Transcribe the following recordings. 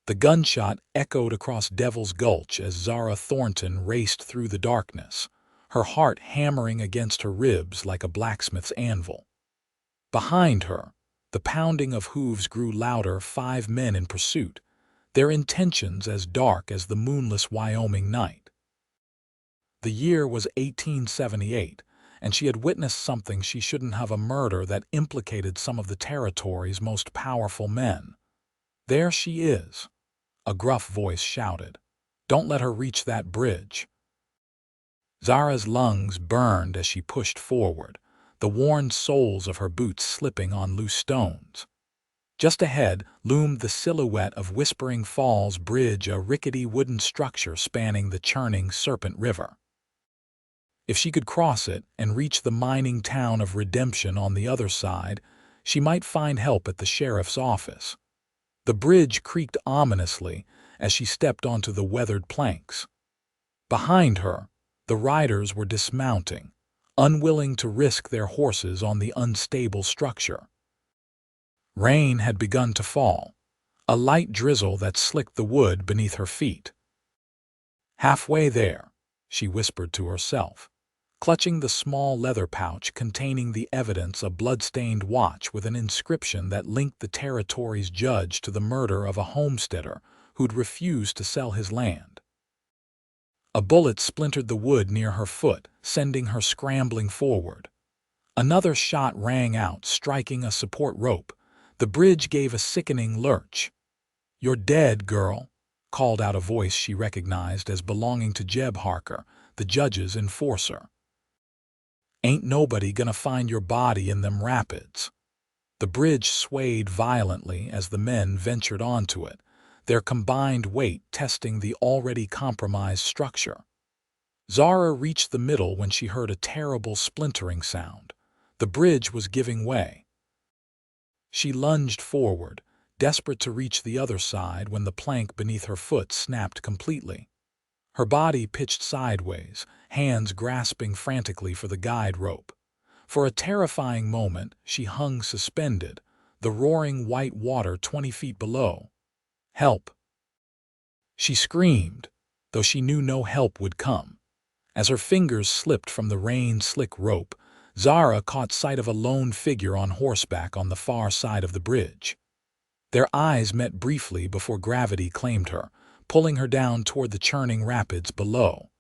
The gunshot echoed across Devil's Gulch as Zara Thornton raced through the darkness, her heart hammering against her ribs like a blacksmith's anvil. Behind her, the pounding of hooves grew louder, 5 men in pursuit, their intentions as dark as the moonless Wyoming night. The year was 1878, and she had witnessed something she shouldn't have, a murder that implicated some of the territory's most powerful men. "There she is," a gruff voice shouted. "Don't let her reach that bridge." Zara's lungs burned as she pushed forward, the worn soles of her boots slipping on loose stones. Just ahead loomed the silhouette of Whispering Falls Bridge, a rickety wooden structure spanning the churning Serpent River. If she could cross it and reach the mining town of Redemption on the other side, she might find help at the sheriff's office. The bridge creaked ominously as she stepped onto the weathered planks. Behind her, the riders were dismounting, unwilling to risk their horses on the unstable structure. Rain had begun to fall, a light drizzle that slicked the wood beneath her feet. "Halfway there," she whispered to herself, clutching the small leather pouch containing the evidence, a blood-stained watch with an inscription that linked the territory's judge to the murder of a homesteader who'd refused to sell his land. A bullet splintered the wood near her foot, sending her scrambling forward. Another shot rang out, striking a support rope. The bridge gave a sickening lurch. "You're dead, girl," called out a voice she recognized as belonging to Jeb Harker, the judge's enforcer. "Ain't nobody gonna find your body in them rapids." The bridge swayed violently as the men ventured onto it, their combined weight testing the already compromised structure. Zara reached the middle when she heard a terrible splintering sound. The bridge was giving way. She lunged forward, desperate to reach the other side, when the plank beneath her foot snapped completely. Her body pitched sideways, hands grasping frantically for the guide rope. For a terrifying moment, she hung suspended, the roaring white water 20 feet below. "Help!" she screamed, though she knew no help would come. As her fingers slipped from the rain-slick rope, Zara caught sight of a lone figure on horseback on the far side of the bridge. Their eyes met briefly before gravity claimed her, pulling her down toward the churning rapids below.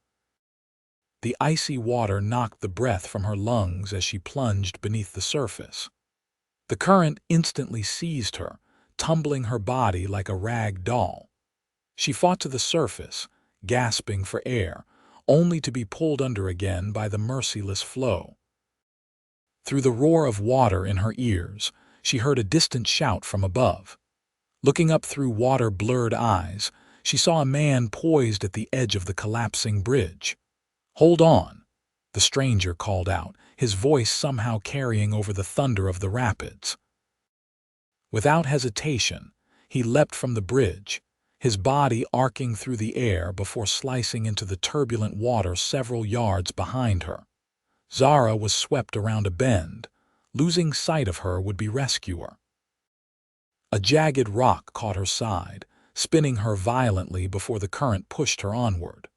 The icy water knocked the breath from her lungs as she plunged beneath the surface. The current instantly seized her, tumbling her body like a rag doll. She fought to the surface, gasping for air, only to be pulled under again by the merciless flow. Through the roar of water in her ears, she heard a distant shout from above. Looking up through water-blurred eyes, she saw a man poised at the edge of the collapsing bridge. "Hold on," the stranger called out, his voice somehow carrying over the thunder of the rapids. Without hesitation, he leapt from the bridge, his body arcing through the air before slicing into the turbulent water several yards behind her. Zara was swept around a bend. Losing sight of her would be rescuer. A jagged rock caught her side, spinning her violently before the current pushed her onward.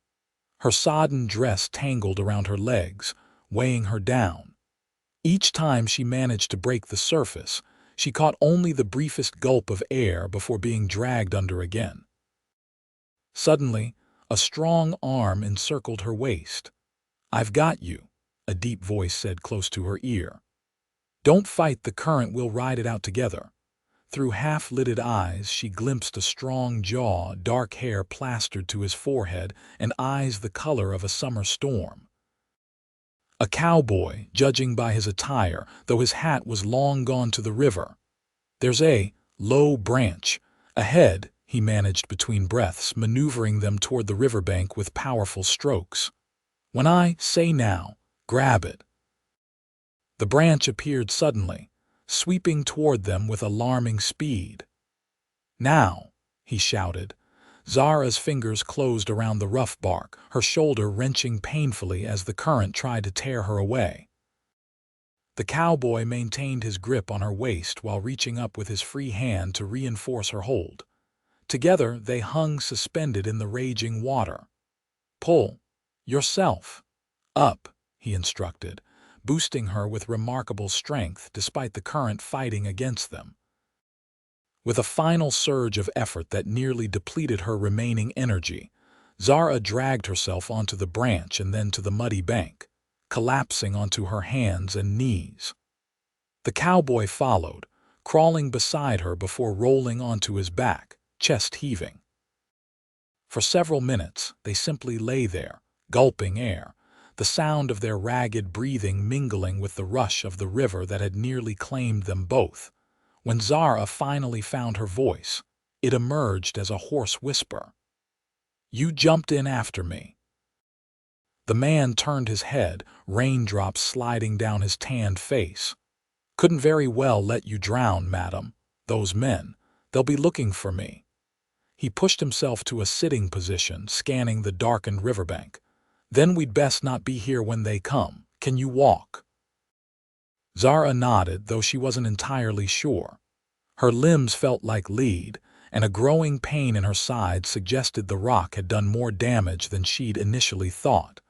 Her sodden dress tangled around her legs, weighing her down. Each time she managed to break the surface, she caught only the briefest gulp of air before being dragged under again. Suddenly, a strong arm encircled her waist. "I've got you," a deep voice said close to her ear. "Don't fight the current, we'll ride it out together." Through half-lidded eyes she glimpsed a strong jaw, dark hair plastered to his forehead, and eyes the color of a summer storm. A cowboy, judging by his attire, though his hat was long gone to the river. "There's a low branch ahead," he managed between breaths, maneuvering them toward the riverbank with powerful strokes. "When I say now, grab it." The branch appeared suddenly, sweeping toward them with alarming speed. "Now," he shouted. Zara's fingers closed around the rough bark, her shoulder wrenching painfully as the current tried to tear her away. The cowboy maintained his grip on her waist while reaching up with his free hand to reinforce her hold. Together they hung suspended in the raging water. "Pull yourself up," he instructed, boosting her with remarkable strength despite the current fighting against them. With a final surge of effort that nearly depleted her remaining energy, Zara dragged herself onto the branch and then to the muddy bank, collapsing onto her hands and knees. The cowboy followed, crawling beside her before rolling onto his back, chest heaving. For several minutes, they simply lay there, gulping air, the sound of their ragged breathing mingling with the rush of the river that had nearly claimed them both. When Zara finally found her voice, it emerged as a hoarse whisper. "You jumped in after me." The man turned his head, raindrops sliding down his tanned face. "Couldn't very well let you drown, madam. Those men, they'll be looking for me." He pushed himself to a sitting position, scanning the darkened riverbank. "Then we'd best not be here when they come. Can you walk?" Zara nodded, though she wasn't entirely sure. Her limbs felt like lead, and a growing pain in her side suggested the rock had done more damage than she'd initially thought.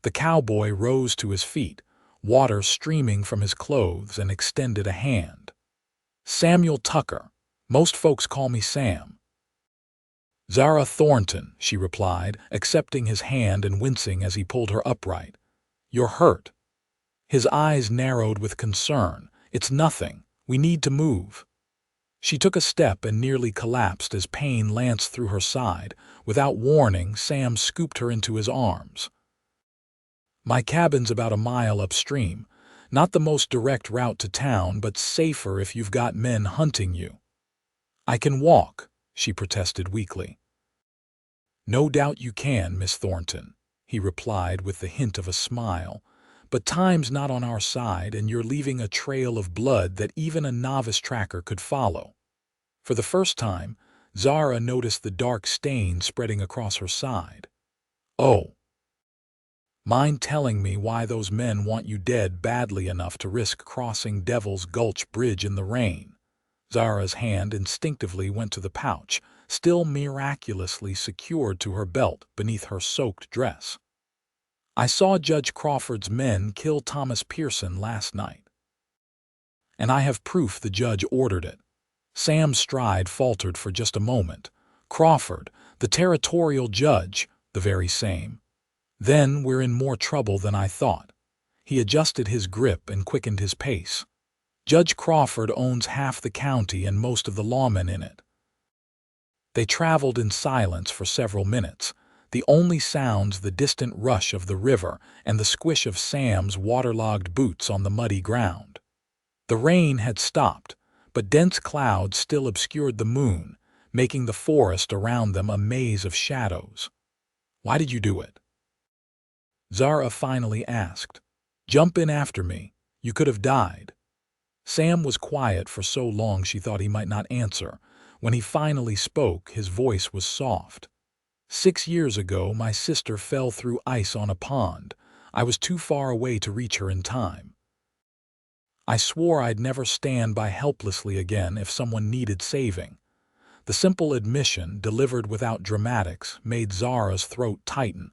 The cowboy rose to his feet, water streaming from his clothes, and extended a hand. "Samuel Tucker. Most folks call me Sam." "Zara Thornton," she replied, accepting his hand and wincing as he pulled her upright. "You're hurt." His eyes narrowed with concern. "It's nothing. We need to move." She took a step and nearly collapsed as pain lanced through her side. Without warning, Sam scooped her into his arms. "My cabin's about a mile upstream. Not the most direct route to town, but safer if you've got men hunting you." "I can walk," she protested weakly. "No doubt you can, Miss Thornton," he replied with the hint of a smile. "But time's not on our side, and you're leaving a trail of blood that even a novice tracker could follow." For the first time, Zara noticed the dark stain spreading across her side. "Oh. Mind telling me why those men want you dead badly enough to risk crossing Devil's Gulch Bridge in the rain?" Zara's hand instinctively went to the pouch, still miraculously secured to her belt beneath her soaked dress. "I saw Judge Crawford's men kill Thomas Pearson last night. And I have proof the judge ordered it." Sam's stride faltered for just a moment. "Crawford, the territorial judge, the very same. Then we're in more trouble than I thought." He adjusted his grip and quickened his pace. "Judge Crawford owns half the county and most of the lawmen in it." They traveled in silence for several minutes, the only sounds the distant rush of the river and the squish of Sam's waterlogged boots on the muddy ground. The rain had stopped, but dense clouds still obscured the moon, making the forest around them a maze of shadows. "Why did you do it?" Zara finally asked. "Jump in after me. You could have died." Sam was quiet for so long she thought he might not answer. When he finally spoke, his voice was soft. 6 years ago, my sister fell through ice on a pond. I was too far away to reach her in time. I swore I'd never stand by helplessly again if someone needed saving." The simple admission, delivered without dramatics, made Zara's throat tighten.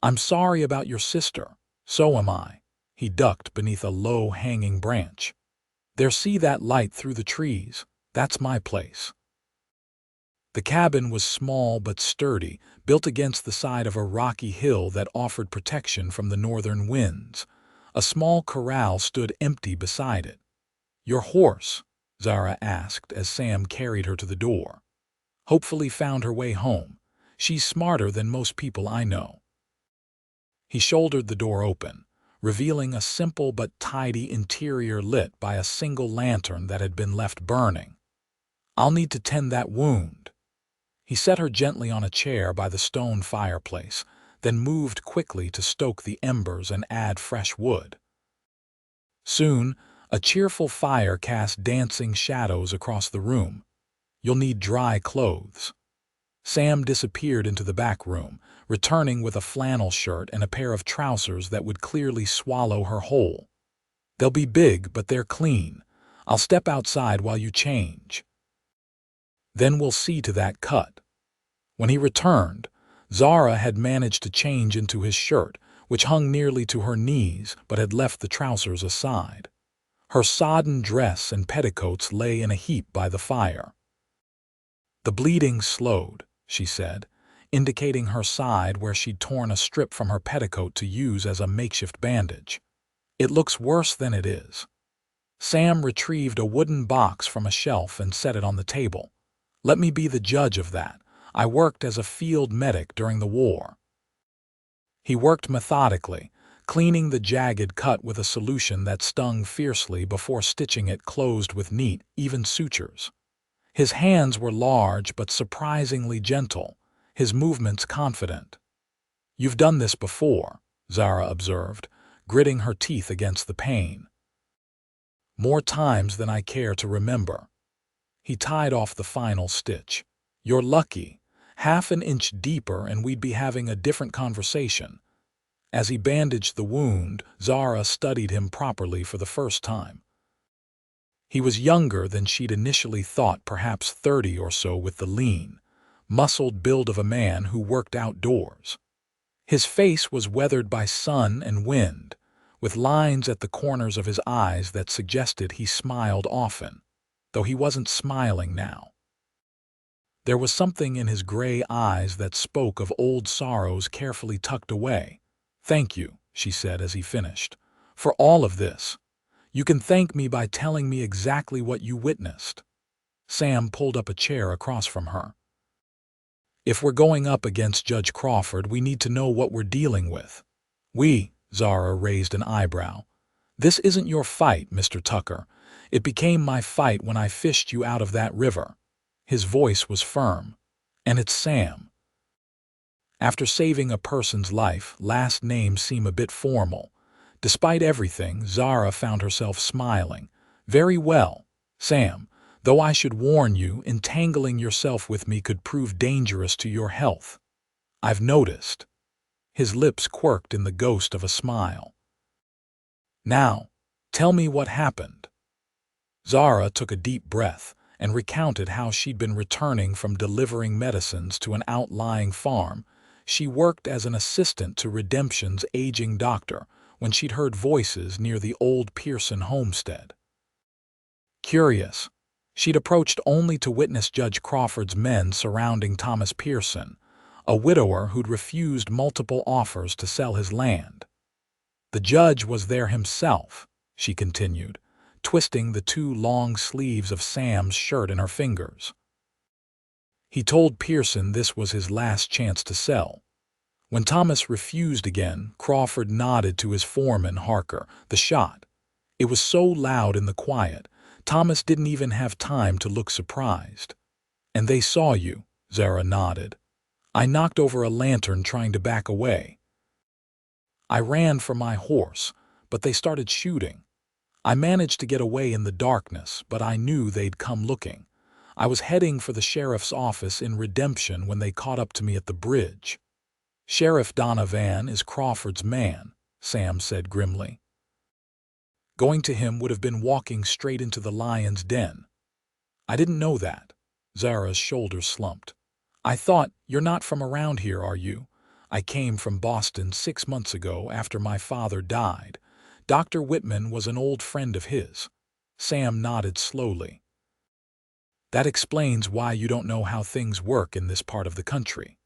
"I'm sorry about your sister. So am I." He ducked beneath a low-hanging branch. "There, see that light through the trees? That's my place." The cabin was small but sturdy, built against the side of a rocky hill that offered protection from the northern winds. A small corral stood empty beside it. "Your horse?" Zara asked as Sam carried her to the door. "Hopefully found her way home. She's smarter than most people I know." He shouldered the door open, revealing a simple but tidy interior lit by a single lantern that had been left burning. "I'll need to tend that wound." He set her gently on a chair by the stone fireplace, then moved quickly to stoke the embers and add fresh wood. Soon, a cheerful fire cast dancing shadows across the room. "You'll need dry clothes." Sam disappeared into the back room, returning with a flannel shirt and a pair of trousers that would clearly swallow her whole. "They'll be big, but they're clean. I'll step outside while you change. Then we'll see to that cut." When he returned, Zara had managed to change into his shirt, which hung nearly to her knees but had left the trousers aside. Her sodden dress and petticoats lay in a heap by the fire. "The bleeding slowed," she said, indicating her side where she'd torn a strip from her petticoat to use as a makeshift bandage. "It looks worse than it is." Sam retrieved a wooden box from a shelf and set it on the table. "Let me be the judge of that. I worked as a field medic during the war." He worked methodically, cleaning the jagged cut with a solution that stung fiercely before stitching it closed with neat, even sutures. His hands were large but surprisingly gentle, his movements confident. "You've done this before," Zara observed, gritting her teeth against the pain. "More times than I care to remember." He tied off the final stitch. "You're lucky. Half an inch deeper and we'd be having a different conversation." As he bandaged the wound, Zara studied him properly for the first time. He was younger than she'd initially thought, perhaps 30 or so, with the lean, muscled build of a man who worked outdoors. His face was weathered by sun and wind, with lines at the corners of his eyes that suggested he smiled often, though he wasn't smiling now. There was something in his gray eyes that spoke of old sorrows carefully tucked away. "Thank you," she said as he finished, "for all of this. You can thank me by telling me exactly what you witnessed." Sam pulled up a chair across from her. "If we're going up against Judge Crawford, we need to know what we're dealing with." Zara raised an eyebrow. "This isn't your fight, Mr. Tucker. It became my fight when I fished you out of that river." His voice was firm. "And it's Sam." After saving a person's life, last names seem a bit formal. Despite everything, Zara found herself smiling. "Very well, Sam, though I should warn you, entangling yourself with me could prove dangerous to your health. I've noticed." His lips quirked in the ghost of a smile. "Now, tell me what happened." Zara took a deep breath and recounted how she'd been returning from delivering medicines to an outlying farm. She worked as an assistant to Redemption's aging doctor when she'd heard voices near the old Pearson homestead. Curious, she'd approached only to witness Judge Crawford's men surrounding Thomas Pearson, a widower who'd refused multiple offers to sell his land. "The judge was there himself," she continued, twisting the two long sleeves of Sam's shirt in her fingers. "He told Pearson this was his last chance to sell. When Thomas refused again, Crawford nodded to his foreman, Harker, the shot. It was so loud in the quiet, Thomas didn't even have time to look surprised. 'And they saw you,' Zara nodded. 'I knocked over a lantern trying to back away. I ran for my horse, but they started shooting. I managed to get away in the darkness, but I knew they'd come looking. I was heading for the sheriff's office in Redemption when they caught up to me at the bridge.' Sheriff Donovan is Crawford's man," Sam said grimly. "Going to him would have been walking straight into the lion's den." "I didn't know that." Zara's shoulders slumped. "I thought, you're not from around here, are you? I came from Boston 6 months ago after my father died. Dr. Whitman was an old friend of his." Sam nodded slowly. "That explains why you don't know how things work in this part of the country.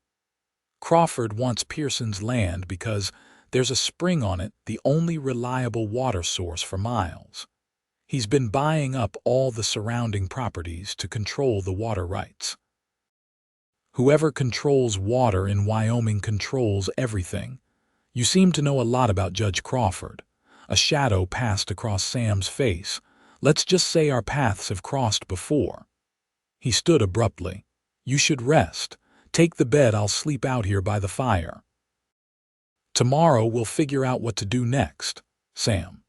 Crawford wants Pearson's land because there's a spring on it, the only reliable water source for miles. He's been buying up all the surrounding properties to control the water rights. Whoever controls water in Wyoming controls everything. You seem to know a lot about Judge Crawford." A shadow passed across Sam's face. "Let's just say our paths have crossed before." He stood abruptly. "You should rest. Take the bed, I'll sleep out here by the fire. Tomorrow we'll figure out what to do next, Sam."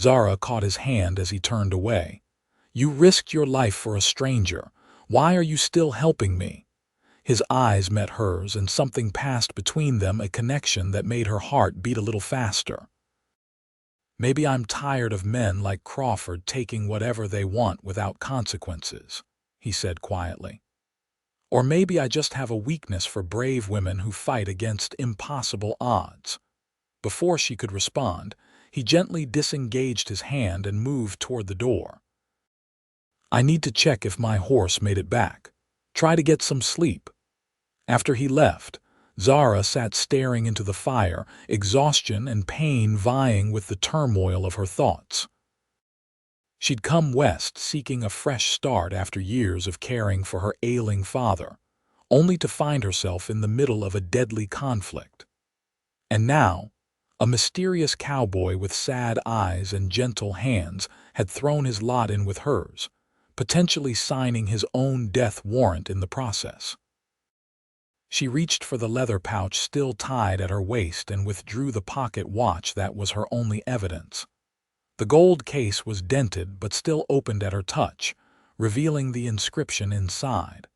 Zara caught his hand as he turned away. "You risked your life for a stranger. Why are you still helping me?" His eyes met hers and something passed between them, a connection that made her heart beat a little faster. "Maybe I'm tired of men like Crawford taking whatever they want without consequences," he said quietly. Or maybe I just have a weakness for brave women who fight against impossible odds." Before she could respond, he gently disengaged his hand and moved toward the door. "I need to check if my horse made it back. Try to get some sleep." After he left, Zara sat staring into the fire, exhaustion and pain vying with the turmoil of her thoughts. She'd come west seeking a fresh start after years of caring for her ailing father, only to find herself in the middle of a deadly conflict. And now, a mysterious cowboy with sad eyes and gentle hands had thrown his lot in with hers, potentially signing his own death warrant in the process. She reached for the leather pouch still tied at her waist and withdrew the pocket watch that was her only evidence. The gold case was dented but still opened at her touch, revealing the inscription inside.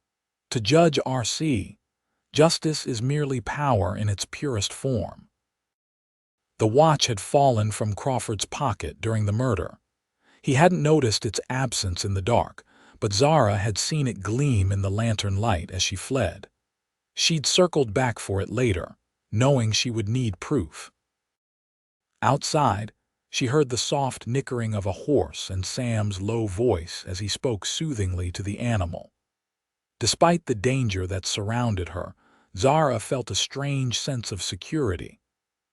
To Judge R.C., justice is merely power in its purest form. The watch had fallen from Crawford's pocket during the murder. He hadn't noticed its absence in the dark, but Zara had seen it gleam in the lantern light as she fled. She'd circled back for it later, knowing she would need proof. Outside, she heard the soft nickering of a horse and Sam's low voice as he spoke soothingly to the animal. Despite the danger that surrounded her, Zara felt a strange sense of security.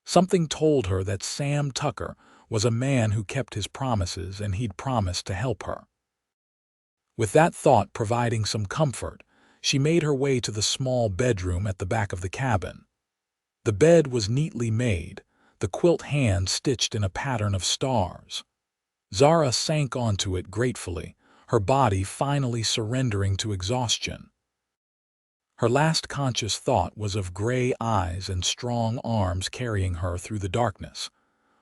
Something told her that Sam Tucker was a man who kept his promises and he'd promised to help her. With that thought providing some comfort, she made her way to the small bedroom at the back of the cabin. The bed was neatly made, the quilt hand stitched in a pattern of stars. Zara sank onto it gratefully, her body finally surrendering to exhaustion. Her last conscious thought was of gray eyes and strong arms carrying her through the darkness.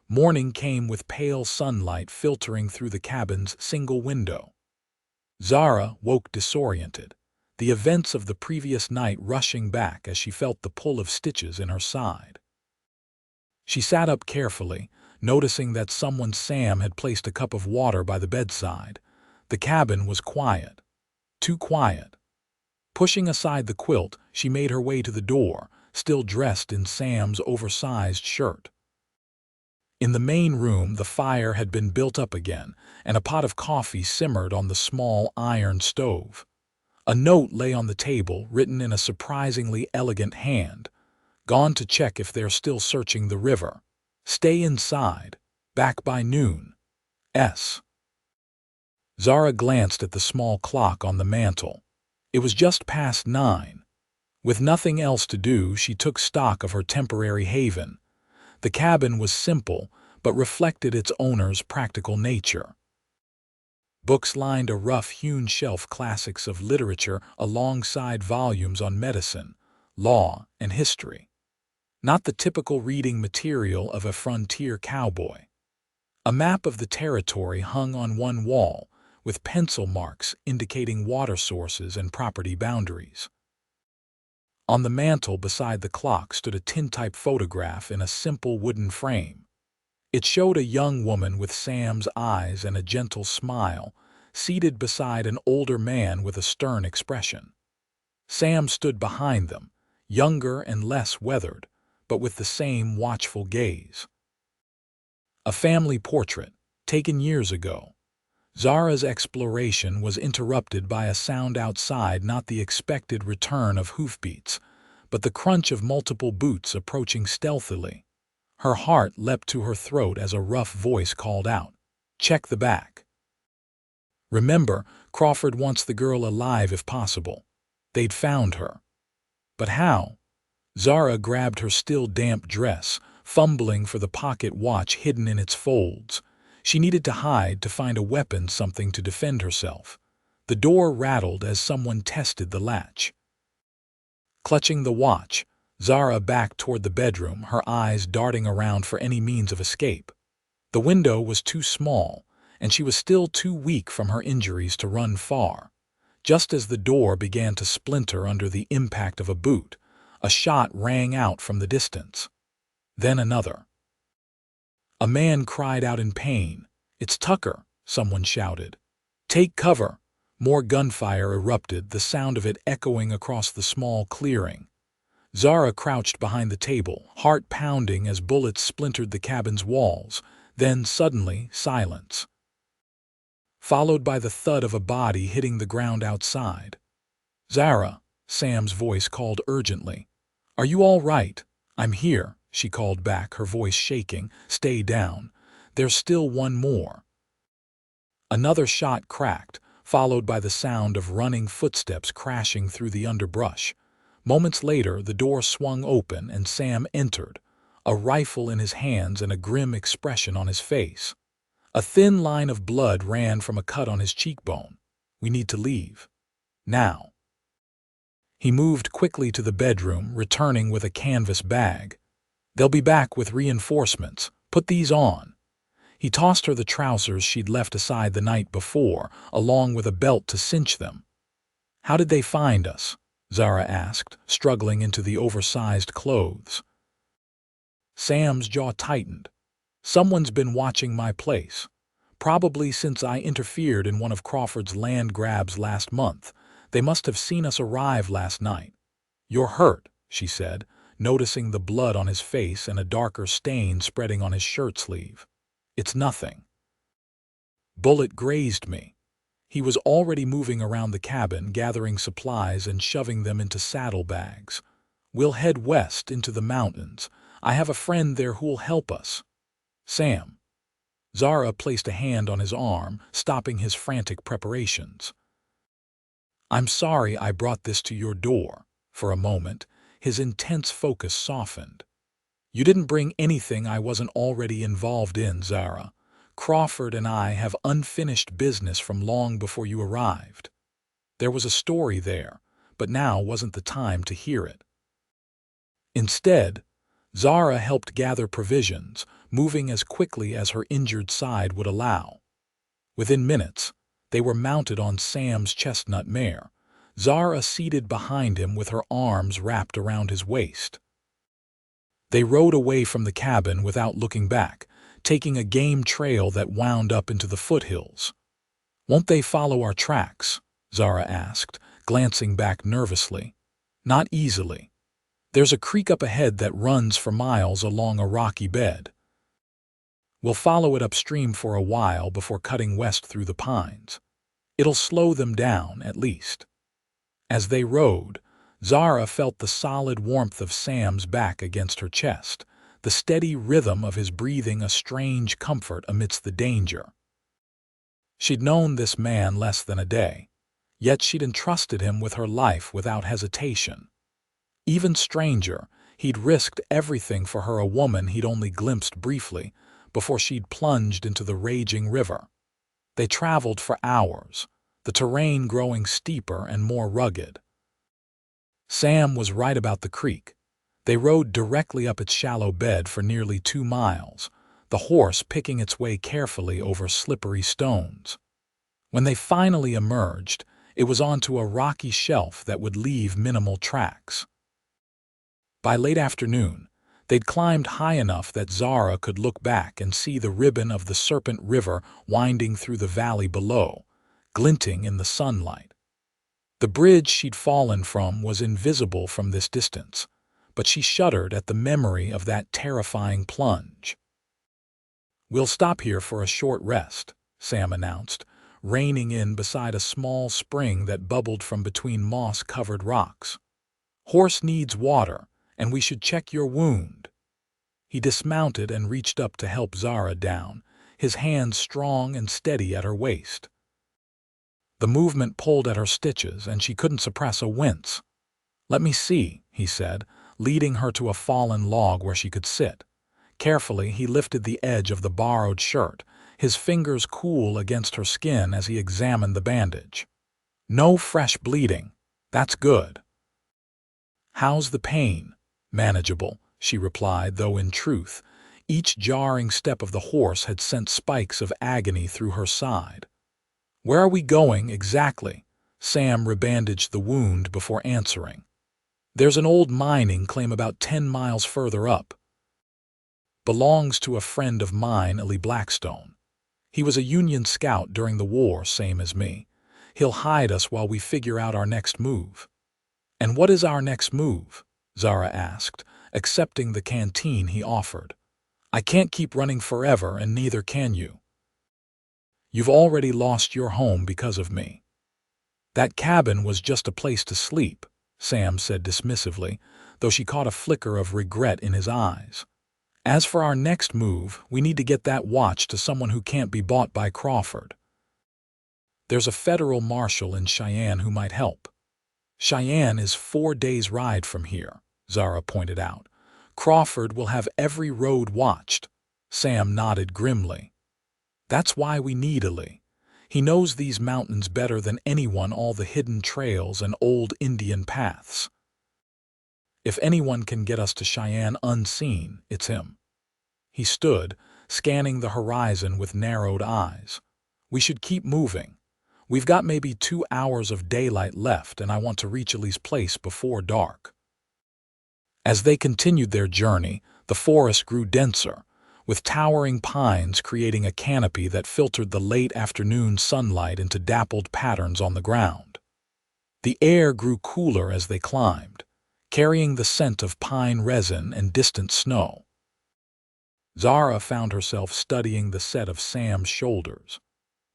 Morning came with pale sunlight filtering through the cabin's single window. Zara woke disoriented, the events of the previous night rushing back as she felt the pull of stitches in her side. She sat up carefully, noticing that someone Sam had placed a cup of water by the bedside. The cabin was quiet. Too quiet. Pushing aside the quilt, she made her way to the door, still dressed in Sam's oversized shirt. In the main room, the fire had been built up again, and a pot of coffee simmered on the small iron stove. A note lay on the table, written in a surprisingly elegant hand. "Gone to check if they're still searching the river. Stay inside. Back by noon. S." Zara glanced at the small clock on the mantel. It was just past 9. With nothing else to do, she took stock of her temporary haven. The cabin was simple, but reflected its owner's practical nature. Books lined a rough-hewn shelf, classics of literature alongside volumes on medicine, law, and history. Not the typical reading material of a frontier cowboy. A map of the territory hung on one wall, with pencil marks indicating water sources and property boundaries. On the mantel beside the clock stood a tintype photograph in a simple wooden frame. It showed a young woman with Sam's eyes and a gentle smile, seated beside an older man with a stern expression. Sam stood behind them, younger and less weathered, but with the same watchful gaze. A family portrait, taken years ago. Zara's exploration was interrupted by a sound outside, not the expected return of hoofbeats, but the crunch of multiple boots approaching stealthily. Her heart leapt to her throat as a rough voice called out, "Check the back." Remember, Crawford wants the girl alive if possible. They'd found her. But how? Zara grabbed her still damp dress, fumbling for the pocket watch hidden in its folds. She needed to hide, to find a weapon, something to defend herself. The door rattled as someone tested the latch. Clutching the watch, Zara backed toward the bedroom, her eyes darting around for any means of escape. The window was too small, and she was still too weak from her injuries to run far. Just as the door began to splinter under the impact of a boot, a shot rang out from the distance. Then another. A man cried out in pain. "It's Tucker," someone shouted. "Take cover. More gunfire erupted, the sound of it echoing across the small clearing. Zara crouched behind the table, heart pounding as bullets splintered the cabin's walls. Then, suddenly, silence, followed by the thud of a body hitting the ground outside. "Zara," Sam's voice called urgently. "Are you all right?" "I'm here," she called back, her voice shaking. "Stay down. There's still one more." Another shot cracked, followed by the sound of running footsteps crashing through the underbrush. Moments later, the door swung open and Sam entered, a rifle in his hands and a grim expression on his face. A thin line of blood ran from a cut on his cheekbone. "We need to leave. Now." He moved quickly to the bedroom, returning with a canvas bag. "They'll be back with reinforcements. Put these on." He tossed her the trousers she'd left aside the night before, along with a belt to cinch them. "How did they find us?" Zara asked, struggling into the oversized clothes. Sam's jaw tightened. "Someone's been watching my place. Probably since I interfered in one of Crawford's land grabs last month. They must have seen us arrive last night." "You're hurt," she said, noticing the blood on his face and a darker stain spreading on his shirt sleeve. "It's nothing." "Bullet grazed me." He was already moving around the cabin, gathering supplies and shoving them into saddlebags. "We'll head west into the mountains. I have a friend there who'll help us." "Sam." Zara placed a hand on his arm, stopping his frantic preparations. "I'm sorry I brought this to your door." For a moment, his intense focus softened. "You didn't bring anything I wasn't already involved in, Zara. Crawford and I have unfinished business from long before you arrived. There was a story there, but now wasn't the time to hear it." Instead, Zara helped gather provisions, moving as quickly as her injured side would allow. Within minutes, they were mounted on Sam's chestnut mare, Zara seated behind him with her arms wrapped around his waist. They rode away from the cabin without looking back, taking a game trail that wound up into the foothills. "Won't they follow our tracks?" Zara asked, glancing back nervously. "Not easily. There's a creek up ahead that runs for miles along a rocky bed. We'll follow it upstream for a while before cutting west through the pines. It'll slow them down, at least." As they rode, Zara felt the solid warmth of Sam's back against her chest, the steady rhythm of his breathing a strange comfort amidst the danger. She'd known this man less than a day, yet she'd entrusted him with her life without hesitation. Even stranger, he'd risked everything for her, a woman he'd only glimpsed briefly before she'd plunged into the raging river. They traveled for hours, the terrain growing steeper and more rugged. Sam was right about the creek. They rode directly up its shallow bed for nearly 2 miles, the horse picking its way carefully over slippery stones. When they finally emerged, it was onto a rocky shelf that would leave minimal tracks. By late afternoon, they'd climbed high enough that Zara could look back and see the ribbon of the Serpent River winding through the valley below, glinting in the sunlight. The bridge she'd fallen from was invisible from this distance, but she shuddered at the memory of that terrifying plunge. "We'll stop here for a short rest," Sam announced, reining in beside a small spring that bubbled from between moss-covered rocks. "Horse needs water, and we should check your wound." He dismounted and reached up to help Zara down, his hands strong and steady at her waist. The movement pulled at her stitches, and she couldn't suppress a wince. "Let me see," he said, leading her to a fallen log where she could sit. Carefully, he lifted the edge of the borrowed shirt, his fingers cool against her skin as he examined the bandage. "No fresh bleeding. That's good." "How's the pain?" "Manageable," she replied, though in truth, each jarring step of the horse had sent spikes of agony through her side. "Where are we going, exactly?" Sam rebandaged the wound before answering. "There's an old mining claim about 10 miles further up. Belongs to a friend of mine, Blackstone. He was a Union scout during the war, same as me. He'll hide us while we figure out our next move." "And what is our next move?" Zara asked, accepting the canteen he offered. "I can't keep running forever, and neither can you. You've already lost your home because of me." "That cabin was just a place to sleep," Sam said dismissively, though she caught a flicker of regret in his eyes. "As for our next move, we need to get that watch to someone who can't be bought by Crawford. There's a federal marshal in Cheyenne who might help." "Cheyenne is 4 days' ride from here," Zara pointed out. "Crawford will have every road watched." Sam nodded grimly. "That's why we need Ali. He knows these mountains better than anyone, all the hidden trails and old Indian paths. If anyone can get us to Cheyenne unseen, it's him." He stood, scanning the horizon with narrowed eyes. "We should keep moving. We've got maybe 2 hours of daylight left, and I want to reach Ali's place before dark." As they continued their journey, the forest grew denser, with towering pines creating a canopy that filtered the late afternoon sunlight into dappled patterns on the ground. The air grew cooler as they climbed, carrying the scent of pine resin and distant snow. Zara found herself studying the set of Sam's shoulders,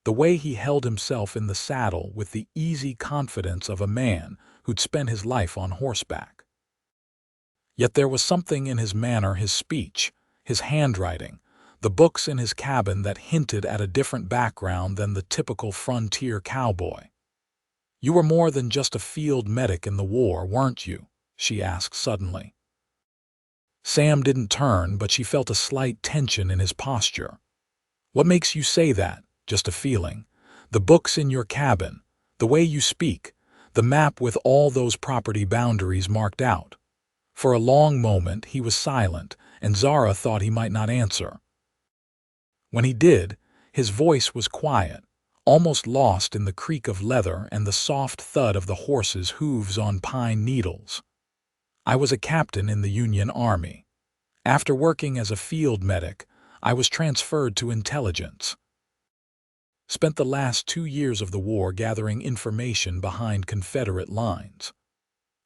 the way he held himself in the saddle with the easy confidence of a man who'd spent his life on horseback. Yet there was something in his manner, his speech, his handwriting, the books in his cabin that hinted at a different background than the typical frontier cowboy. "You were more than just a field medic in the war, weren't you?" she asked suddenly. Sam didn't turn, but she felt a slight tension in his posture. "What makes you say that?" "Just a feeling. The books in your cabin, the way you speak, the map with all those property boundaries marked out." For a long moment he was silent, and Zara thought he might not answer. When he did, his voice was quiet, almost lost in the creak of leather and the soft thud of the horse's hooves on pine needles. "I was a captain in the Union Army. After working as a field medic, I was transferred to intelligence. Spent the last 2 years of the war gathering information behind Confederate lines."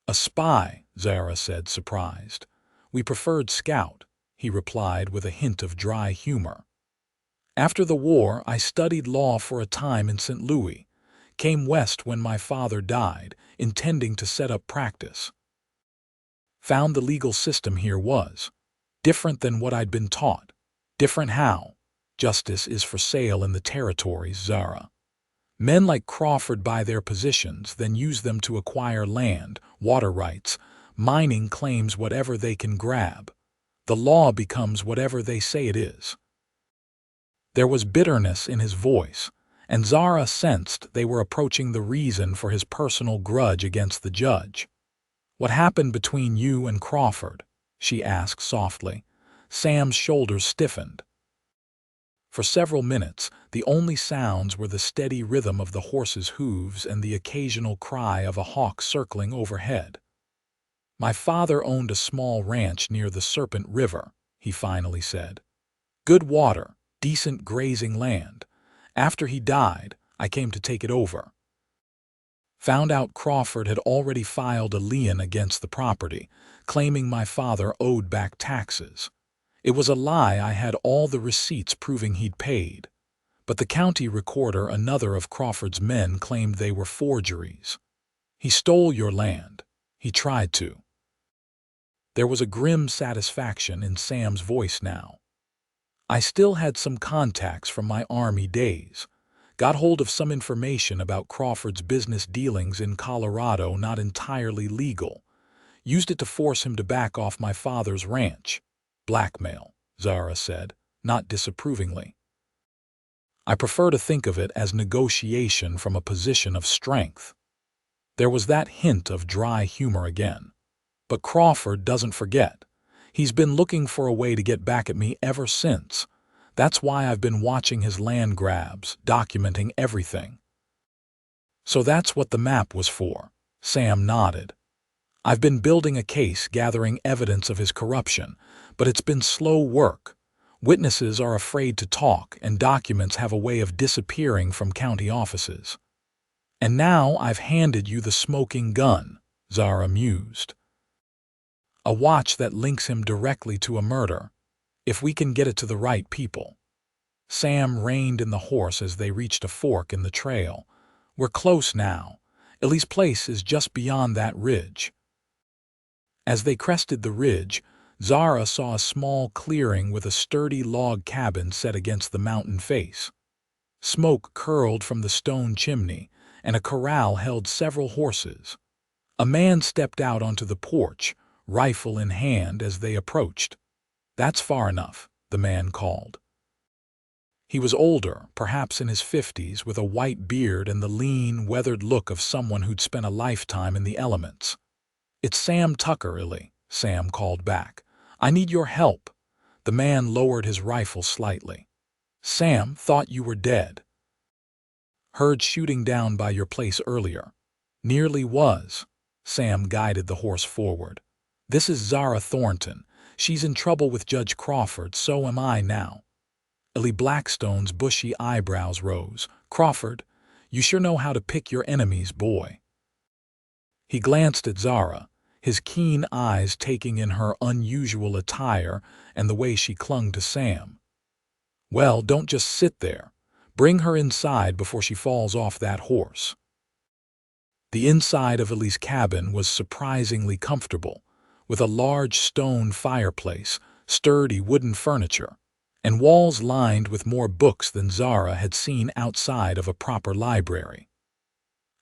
"A spy," Zara said, surprised. "We preferred scout," he replied with a hint of dry humor. "After the war, I studied law for a time in St. Louis, came west when my father died, intending to set up practice. Found the legal system here was different than what I'd been taught." "Different how?" "Justice is for sale in the territories, Zara. Men like Crawford buy their positions, then use them to acquire land, water rights, mining claims, whatever they can grab. The law becomes whatever they say it is." There was bitterness in his voice, and Zara sensed they were approaching the reason for his personal grudge against the judge. "What happened between you and Crawford?" she asked softly. Sam's shoulders stiffened. For several minutes, the only sounds were the steady rhythm of the horse's hooves and the occasional cry of a hawk circling overhead. "My father owned a small ranch near the Serpent River," he finally said. "Good water, decent grazing land. After he died, I came to take it over. Found out Crawford had already filed a lien against the property, claiming my father owed back taxes. It was a lie. I had all the receipts proving he'd paid. But the county recorder, another of Crawford's men, claimed they were forgeries. He stole your land. He tried to." There was a grim satisfaction in Sam's voice now. "I still had some contacts from my Army days. Got hold of some information about Crawford's business dealings in Colorado, not entirely legal. Used it to force him to back off my father's ranch." "Blackmail," Zara said, not disapprovingly. "I prefer to think of it as negotiation from a position of strength." There was that hint of dry humor again. "But Crawford doesn't forget. He's been looking for a way to get back at me ever since. That's why I've been watching his land grabs, documenting everything." "So that's what the map was for?" Sam nodded. "I've been building a case, gathering evidence of his corruption, but it's been slow work. Witnesses are afraid to talk, and documents have a way of disappearing from county offices. And now I've handed you the smoking gun, Zara mused. A watch that links him directly to a murder, if we can get it to the right people. Sam reined in the horse as they reached a fork in the trail. We're close now. Ellie's place is just beyond that ridge. As they crested the ridge, Zara saw a small clearing with a sturdy log cabin set against the mountain face. Smoke curled from the stone chimney, and a corral held several horses. A man stepped out onto the porch, rifle in hand, as they approached. "That's far enough," the man called. He was older, perhaps in his 50s, with a white beard and the lean, weathered look of someone who'd spent a lifetime in the elements. "It's Sam Tucker, Illy," Sam called back. "I need your help." The man lowered his rifle slightly. "Sam, thought you were dead. Heard shooting down by your place earlier." "Nearly was." Sam guided the horse forward. "This is Zara Thornton. She's in trouble with Judge Crawford, so am I now." Illy Blackstone's bushy eyebrows rose. "Crawford, you sure know how to pick your enemies, boy." He glanced at Zara, his keen eyes taking in her unusual attire and the way she clung to Sam. "Well, don't just sit there. Bring her inside before she falls off that horse." The inside of Illy's cabin was surprisingly comfortable, with a large stone fireplace, sturdy wooden furniture, and walls lined with more books than Zara had seen outside of a proper library.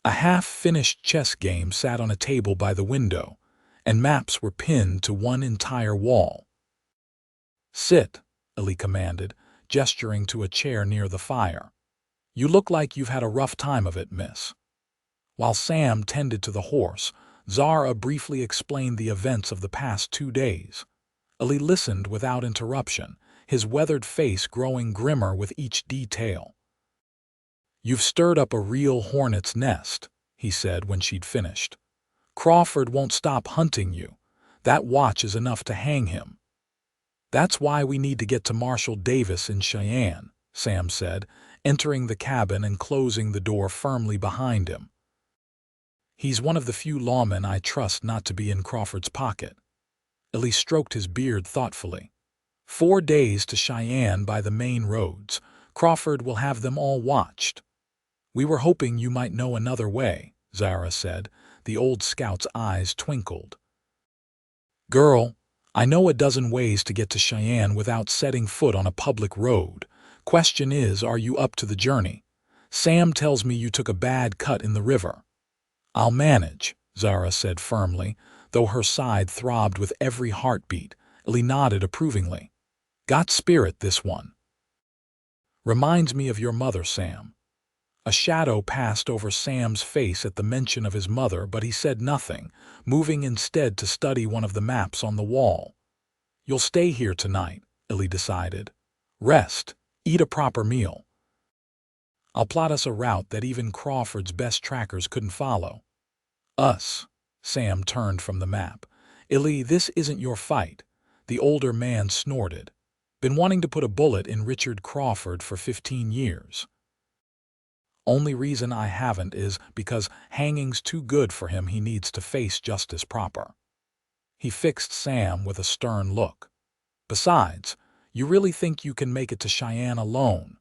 A half-finished chess game sat on a table by the window, and maps were pinned to one entire wall. "Sit," Illy commanded, gesturing to a chair near the fire. "You look like you've had a rough time of it, miss." While Sam tended to the horse, Zara briefly explained the events of the past 2 days. Illy listened without interruption, his weathered face growing grimmer with each detail. "You've stirred up a real hornet's nest," he said when she'd finished. "Crawford won't stop hunting you. That watch is enough to hang him." "That's why we need to get to Marshal Davis in Cheyenne," Sam said, entering the cabin and closing the door firmly behind him. "He's one of the few lawmen I trust not to be in Crawford's pocket." Illy stroked his beard thoughtfully. 4 days to Cheyenne by the main roads. Crawford will have them all watched." "We were hoping you might know another way," Zara said. The old scout's eyes twinkled. "Girl, I know a dozen ways to get to Cheyenne without setting foot on a public road. Question is, are you up to the journey? Sam tells me you took a bad cut in the river." "I'll manage," Zara said firmly, though her side throbbed with every heartbeat. Illy nodded approvingly. "Got spirit, this one." "Reminds me of your mother, Sam." A shadow passed over Sam's face at the mention of his mother, but he said nothing, moving instead to study one of the maps on the wall. "You'll stay here tonight," Illy decided. "Rest, eat a proper meal. I'll plot us a route that even Crawford's best trackers couldn't follow." "Us?" Sam turned from the map. "Illy, this isn't your fight." The older man snorted. "Been wanting to put a bullet in Richard Crawford for 15 years. Only reason I haven't is because hanging's too good for him. He needs to face justice proper." He fixed Sam with a stern look. "Besides, you really think you can make it to Cheyenne alone?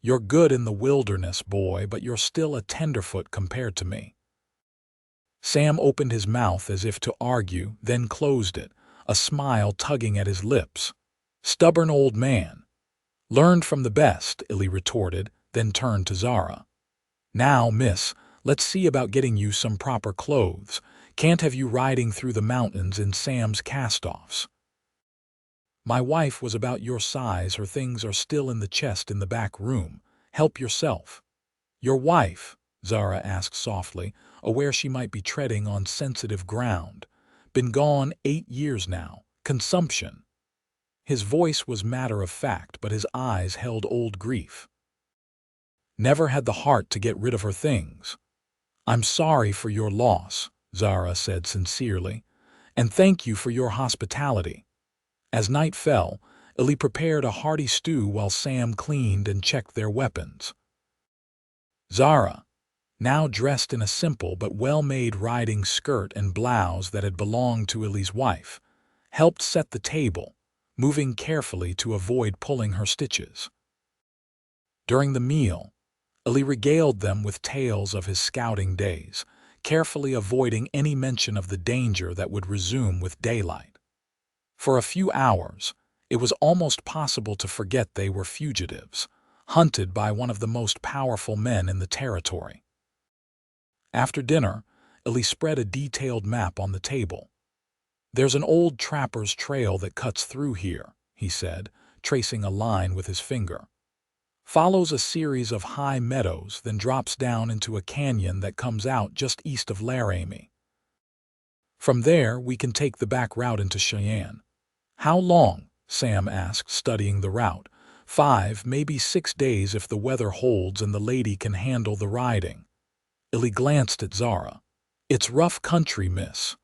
You're good in the wilderness, boy, but you're still a tenderfoot compared to me." Sam opened his mouth as if to argue, then closed it, a smile tugging at his lips. "Stubborn old man." "Learned from the best," Illy retorted, then turned to Zara. "Now, miss, let's see about getting you some proper clothes. Can't have you riding through the mountains in Sam's cast-offs." "My wife was about your size. Her things are still in the chest in the back room. Help yourself." "Your wife?" Zara asked softly, aware she might be treading on sensitive ground. "Been gone 8 years now. Consumption." His voice was matter-of-fact, but his eyes held old grief. "Never had the heart to get rid of her things." "I'm sorry for your loss," Zara said sincerely, "and thank you for your hospitality." As night fell, Illy prepared a hearty stew while Sam cleaned and checked their weapons. "Zara, now dressed in a simple but well-made riding skirt and blouse that had belonged to Ellie's wife, helped set the table, moving carefully to avoid pulling her stitches. During the meal, Ellie regaled them with tales of his scouting days, carefully avoiding any mention of the danger that would resume with daylight. For a few hours, it was almost possible to forget they were fugitives, hunted by one of the most powerful men in the territory. After dinner, Ellie spread a detailed map on the table. "There's an old trapper's trail that cuts through here," he said, tracing a line with his finger. "Follows a series of high meadows, then drops down into a canyon that comes out just east of Laramie. From there, we can take the back route into Cheyenne." "How long?" Sam asked, studying the route. 5, maybe 6 days if the weather holds and the lady can handle the riding." Ellie glanced at Zara. "It's rough country, miss."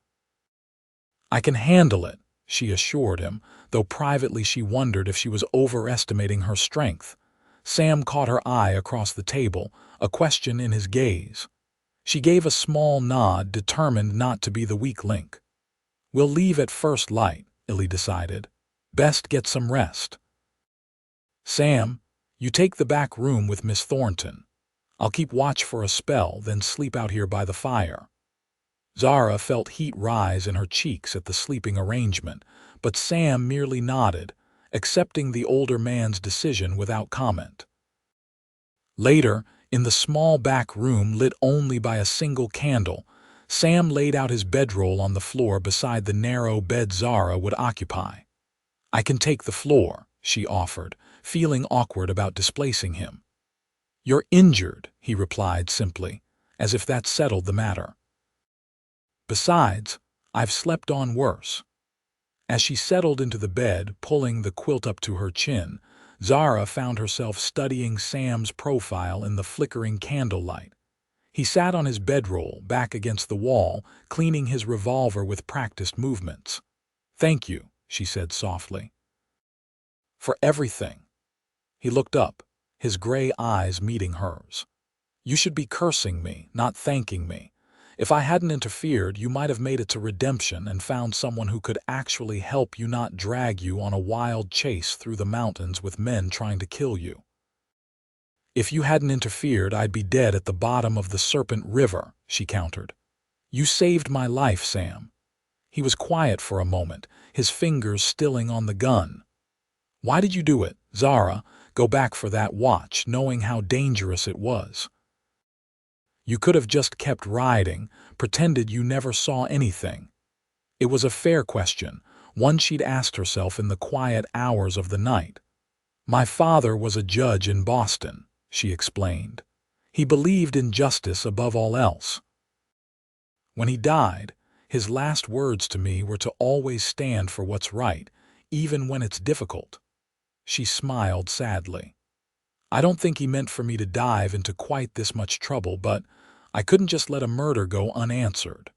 "I can handle it," she assured him, though privately she wondered if she was overestimating her strength. Sam caught her eye across the table, a question in his gaze. She gave a small nod, determined not to be the weak link. "We'll leave at first light," Ellie decided. "Best get some rest. Sam, you take the back room with Miss Thornton. I'll keep watch for a spell, then sleep out here by the fire." Zara felt heat rise in her cheeks at the sleeping arrangement, but Sam merely nodded, accepting the older man's decision without comment. Later, in the small back room lit only by a single candle, Sam laid out his bedroll on the floor beside the narrow bed Zara would occupy. "I can take the floor," she offered, feeling awkward about displacing him. "You're injured," he replied simply, as if that settled the matter. "Besides, I've slept on worse." As she settled into the bed, pulling the quilt up to her chin, Zara found herself studying Sam's profile in the flickering candlelight. He sat on his bedroll, back against the wall, cleaning his revolver with practiced movements. "Thank you," she said softly. "For everything." He looked up, his gray eyes meeting hers. "You should be cursing me, not thanking me. If I hadn't interfered, you might have made it to redemption and found someone who could actually help you, not drag you on a wild chase through the mountains with men trying to kill you." "If you hadn't interfered, I'd be dead at the bottom of the Serpent River," she countered. "You saved my life, Sam." He was quiet for a moment, his fingers stilling on the gun. "Why did you do it, Zara? Go back for that watch, knowing how dangerous it was?" "You could have just kept riding, pretended you never saw anything." It was a fair question, one she'd asked herself in the quiet hours of the night. "My father was a judge in Boston," she explained. "He believed in justice above all else. When he died, his last words to me were to always stand for what's right, even when it's difficult." She smiled sadly. "I don't think he meant for me to dive into quite this much trouble, but I couldn't just let a murder go unanswered."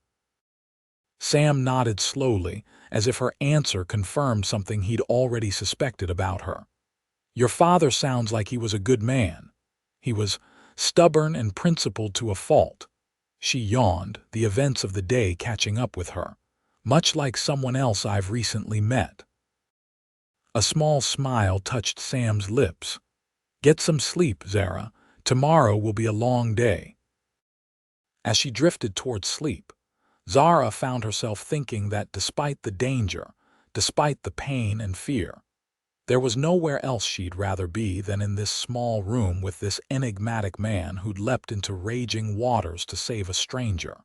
Sam nodded slowly, as if her answer confirmed something he'd already suspected about her. "Your father sounds like he was a good man. He was stubborn and principled to a fault." She yawned, the events of the day catching up with her. "Much like someone else I've recently met." A small smile touched Sam's lips. "Get some sleep, Zara. Tomorrow will be a long day." As she drifted towards sleep, Zara found herself thinking that despite the danger, despite the pain and fear, there was nowhere else she'd rather be than in this small room with this enigmatic man who'd leapt into raging waters to save a stranger.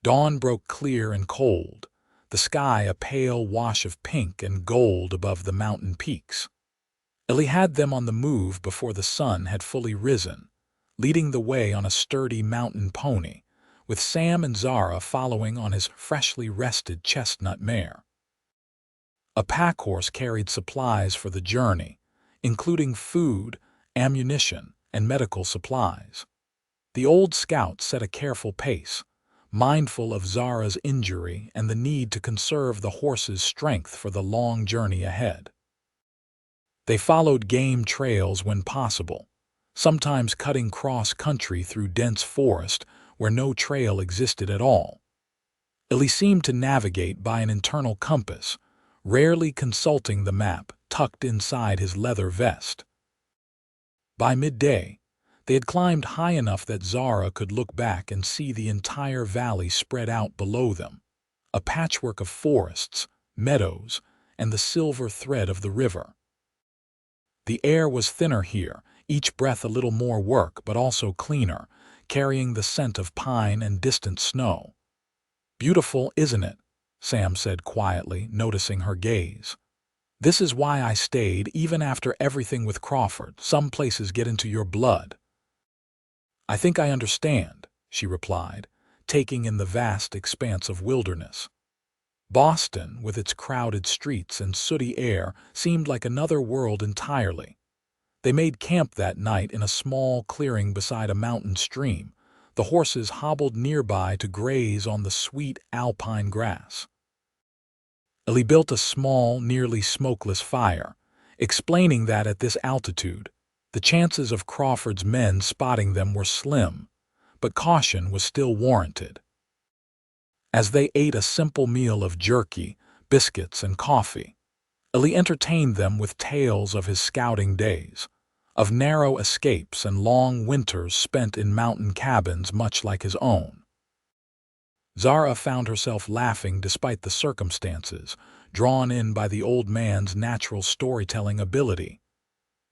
Dawn broke clear and cold, the sky a pale wash of pink and gold above the mountain peaks. Ellie had them on the move before the sun had fully risen, leading the way on a sturdy mountain pony, with Sam and Zara following on his freshly rested chestnut mare. A pack horse carried supplies for the journey, including food, ammunition, and medical supplies. The old scout set a careful pace, mindful of Zara's injury and the need to conserve the horse's strength for the long journey ahead. They followed game trails when possible, sometimes cutting cross-country through dense forest where no trail existed at all. Illy seemed to navigate by an internal compass, rarely consulting the map tucked inside his leather vest. By midday, they had climbed high enough that Zara could look back and see the entire valley spread out below them, a patchwork of forests, meadows, and the silver thread of the river. The air was thinner here, each breath a little more work but also cleaner, carrying the scent of pine and distant snow. "Beautiful, isn't it?" Sam said quietly, noticing her gaze. "This is why I stayed, even after everything with Crawford. Some places get into your blood." "I think I understand," she replied, taking in the vast expanse of wilderness. Boston, with its crowded streets and sooty air, seemed like another world entirely. They made camp that night in a small clearing beside a mountain stream. The horses hobbled nearby to graze on the sweet alpine grass. Illy built a small, nearly smokeless fire, explaining that at this altitude, the chances of Crawford's men spotting them were slim, but caution was still warranted. As they ate a simple meal of jerky, biscuits, and coffee, Illy entertained them with tales of his scouting days, of narrow escapes and long winters spent in mountain cabins much like his own. Zara found herself laughing despite the circumstances, drawn in by the old man's natural storytelling ability.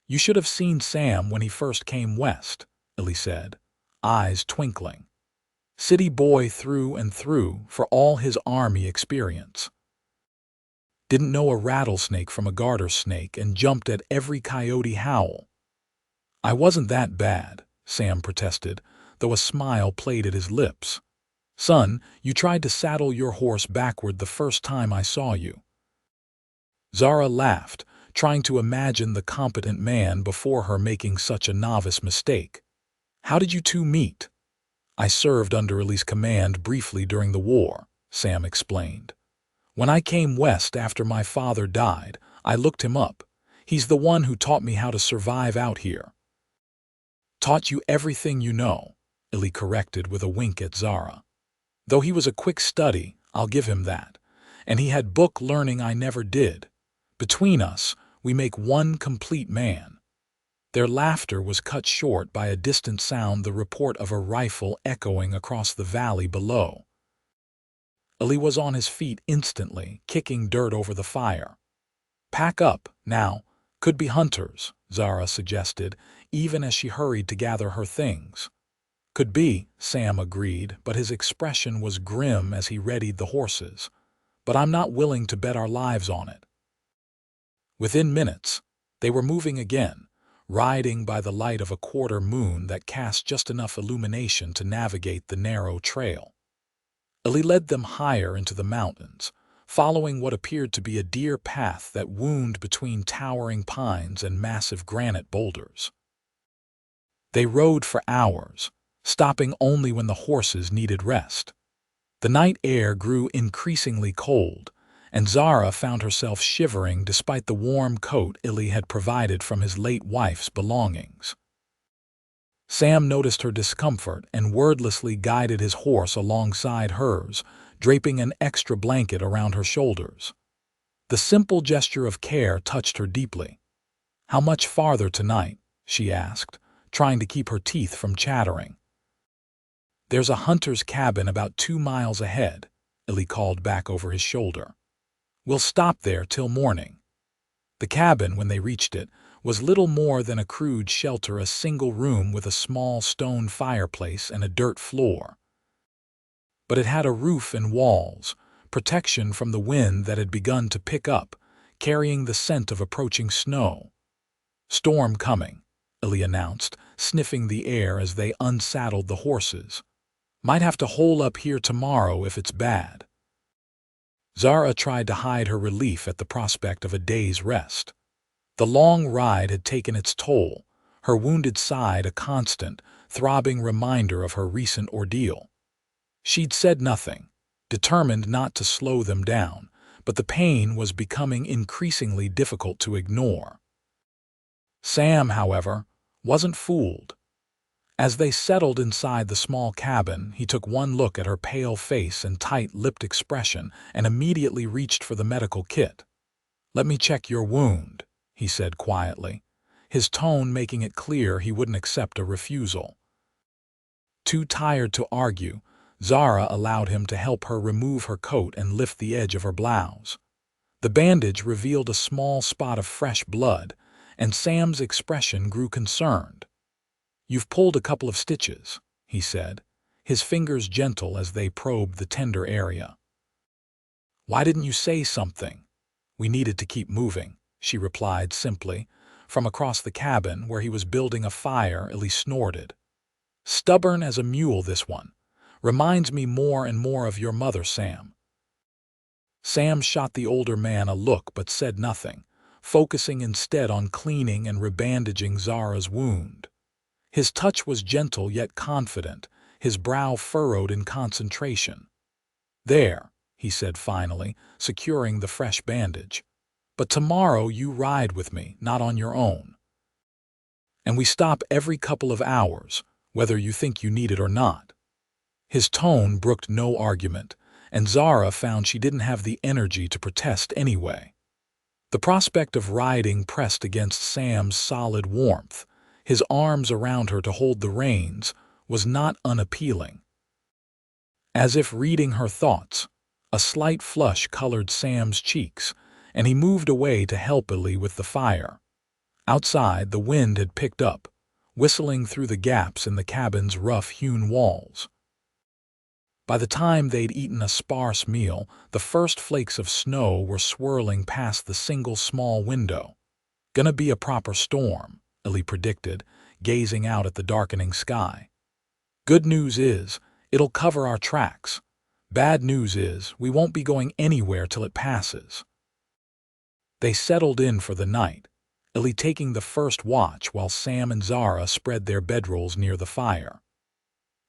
"You should have seen Sam when he first came west," Illy said, eyes twinkling. "City boy through and through for all his army experience. Didn't know a rattlesnake from a garter snake and jumped at every coyote howl." "I wasn't that bad," Sam protested, though a smile played at his lips. "Son, you tried to saddle your horse backward the first time I saw you." Zara laughed, trying to imagine the competent man before her making such a novice mistake. "How did you two meet?" "I served under Illy's command briefly during the war," Sam explained. "When I came west after my father died, I looked him up. He's the one who taught me how to survive out here." "Taught you everything you know," Illy corrected with a wink at Zara. "Though he was a quick study, I'll give him that. And he had book learning I never did. Between us, we make one complete man." Their laughter was cut short by a distant sound, the report of a rifle echoing across the valley below. Illy was on his feet instantly, kicking dirt over the fire. "Pack up, now. Could be hunters," Zara suggested, even as she hurried to gather her things. "Could be," Sam agreed, but his expression was grim as he readied the horses. "But I'm not willing to bet our lives on it." Within minutes, they were moving again, riding by the light of a quarter moon that cast just enough illumination to navigate the narrow trail. Illy led them higher into the mountains, following what appeared to be a deer path that wound between towering pines and massive granite boulders. They rode for hours, stopping only when the horses needed rest. The night air grew increasingly cold, and Zara found herself shivering despite the warm coat Illy had provided from his late wife's belongings. Sam noticed her discomfort and wordlessly guided his horse alongside hers, draping an extra blanket around her shoulders. The simple gesture of care touched her deeply. "How much farther tonight?" she asked, trying to keep her teeth from chattering. "There's a hunter's cabin about 2 miles ahead," Illy called back over his shoulder. "We'll stop there till morning." The cabin, when they reached it, was little more than a crude shelter, a single room with a small stone fireplace and a dirt floor. But it had a roof and walls, protection from the wind that had begun to pick up, carrying the scent of approaching snow. "Storm coming," Illy announced, sniffing the air as they unsaddled the horses. "Might have to hole up here tomorrow if it's bad." Zara tried to hide her relief at the prospect of a day's rest. The long ride had taken its toll, her wounded side a constant, throbbing reminder of her recent ordeal. She'd said nothing, determined not to slow them down, but the pain was becoming increasingly difficult to ignore. Sam, however, wasn't fooled. As they settled inside the small cabin, he took one look at her pale face and tight-lipped expression and immediately reached for the medical kit. "Let me check your wound," he said quietly, his tone making it clear he wouldn't accept a refusal. Too tired to argue, Zara allowed him to help her remove her coat and lift the edge of her blouse. The bandage revealed a small spot of fresh blood, and Sam's expression grew concerned. "You've pulled a couple of stitches," he said, his fingers gentle as they probed the tender area. "Why didn't you say something?" "We needed to keep moving," she replied simply. From across the cabin, where he was building a fire, Ellie snorted. "Stubborn as a mule, this one. Reminds me more and more of your mother, Sam." Sam shot the older man a look but said nothing, focusing instead on cleaning and rebandaging Zara's wound. His touch was gentle yet confident, his brow furrowed in concentration. "There," he said finally, securing the fresh bandage. "But tomorrow you ride with me, not on your own. And we stop every couple of hours, whether you think you need it or not." His tone brooked no argument, and Zara found she didn't have the energy to protest anyway. The prospect of riding pressed against Sam's solid warmth, his arms around her to hold the reins, was not unappealing. As if reading her thoughts, a slight flush colored Sam's cheeks, and he moved away to help Ellie with the fire. Outside, the wind had picked up, whistling through the gaps in the cabin's rough-hewn walls. By the time they'd eaten a sparse meal, the first flakes of snow were swirling past the single small window. "Gonna be a proper storm," Ellie predicted, gazing out at the darkening sky. "Good news is, it'll cover our tracks. Bad news is, we won't be going anywhere till it passes." They settled in for the night, Ellie taking the first watch while Sam and Zara spread their bedrolls near the fire.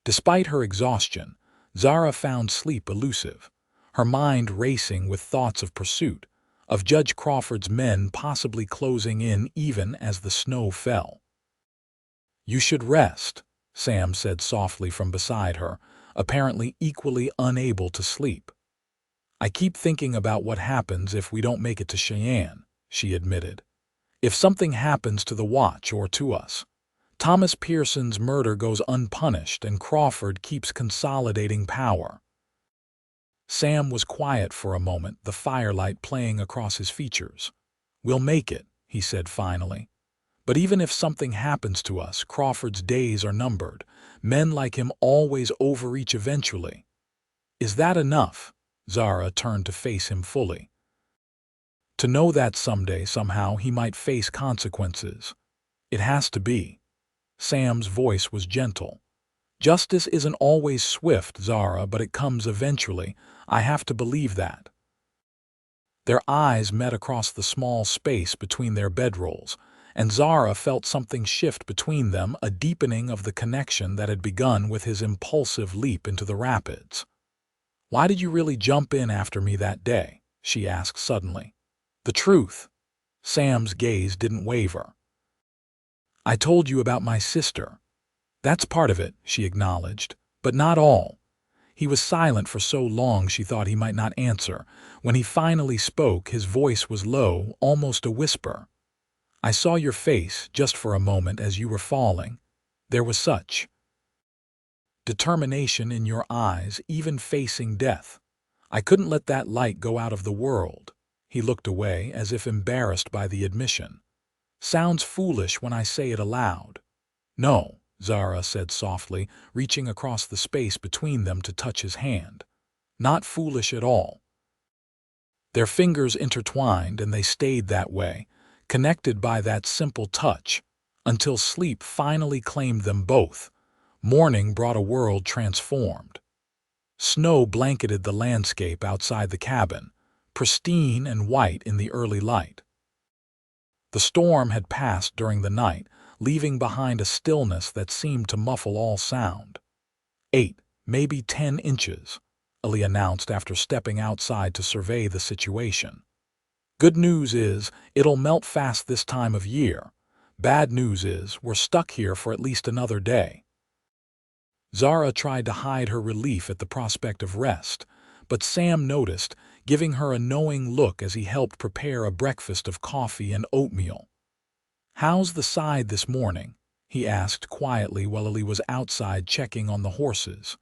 Despite her exhaustion, Zara found sleep elusive, her mind racing with thoughts of pursuit, of Judge Crawford's men possibly closing in even as the snow fell. "You should rest," Sam said softly from beside her, apparently equally unable to sleep. "I keep thinking about what happens if we don't make it to Cheyenne," she admitted. "If something happens to the watch or to us. Thomas Pearson's murder goes unpunished and Crawford keeps consolidating power." Sam was quiet for a moment, the firelight playing across his features. "We'll make it," he said finally. "But even if something happens to us, Crawford's days are numbered. Men like him always overreach eventually." "Is that enough?" Zara turned to face him fully. "To know that someday, somehow, he might face consequences. It has to be." Sam's voice was gentle. "Justice isn't always swift, Zara, but it comes eventually. I have to believe that." Their eyes met across the small space between their bedrolls, and Zara felt something shift between them, a deepening of the connection that had begun with his impulsive leap into the rapids. "Why did you really jump in after me that day?" she asked suddenly. "The truth." Sam's gaze didn't waver. "I told you about my sister." "That's part of it," she acknowledged, "but not all." He was silent for so long she thought he might not answer. When he finally spoke, his voice was low, almost a whisper. "I saw your face, just for a moment, as you were falling. There was such determination in your eyes, even facing death. I couldn't let that light go out of the world." He looked away, as if embarrassed by the admission. "Sounds foolish when I say it aloud." "No," Zara said softly, reaching across the space between them to touch his hand. "Not foolish at all." Their fingers intertwined, and they stayed that way, connected by that simple touch, until sleep finally claimed them both. Morning brought a world transformed. Snow blanketed the landscape outside the cabin, pristine and white in the early light. The storm had passed during the night, leaving behind a stillness that seemed to muffle all sound. 8, maybe 10 inches, Ellie announced after stepping outside to survey the situation. "Good news is, it'll melt fast this time of year. Bad news is, we're stuck here for at least another day. Zara tried to hide her relief at the prospect of rest, but Sam noticed, giving her a knowing look as he helped prepare a breakfast of coffee and oatmeal. "How's the side this morning?" he asked quietly while Lily was outside checking on the horses.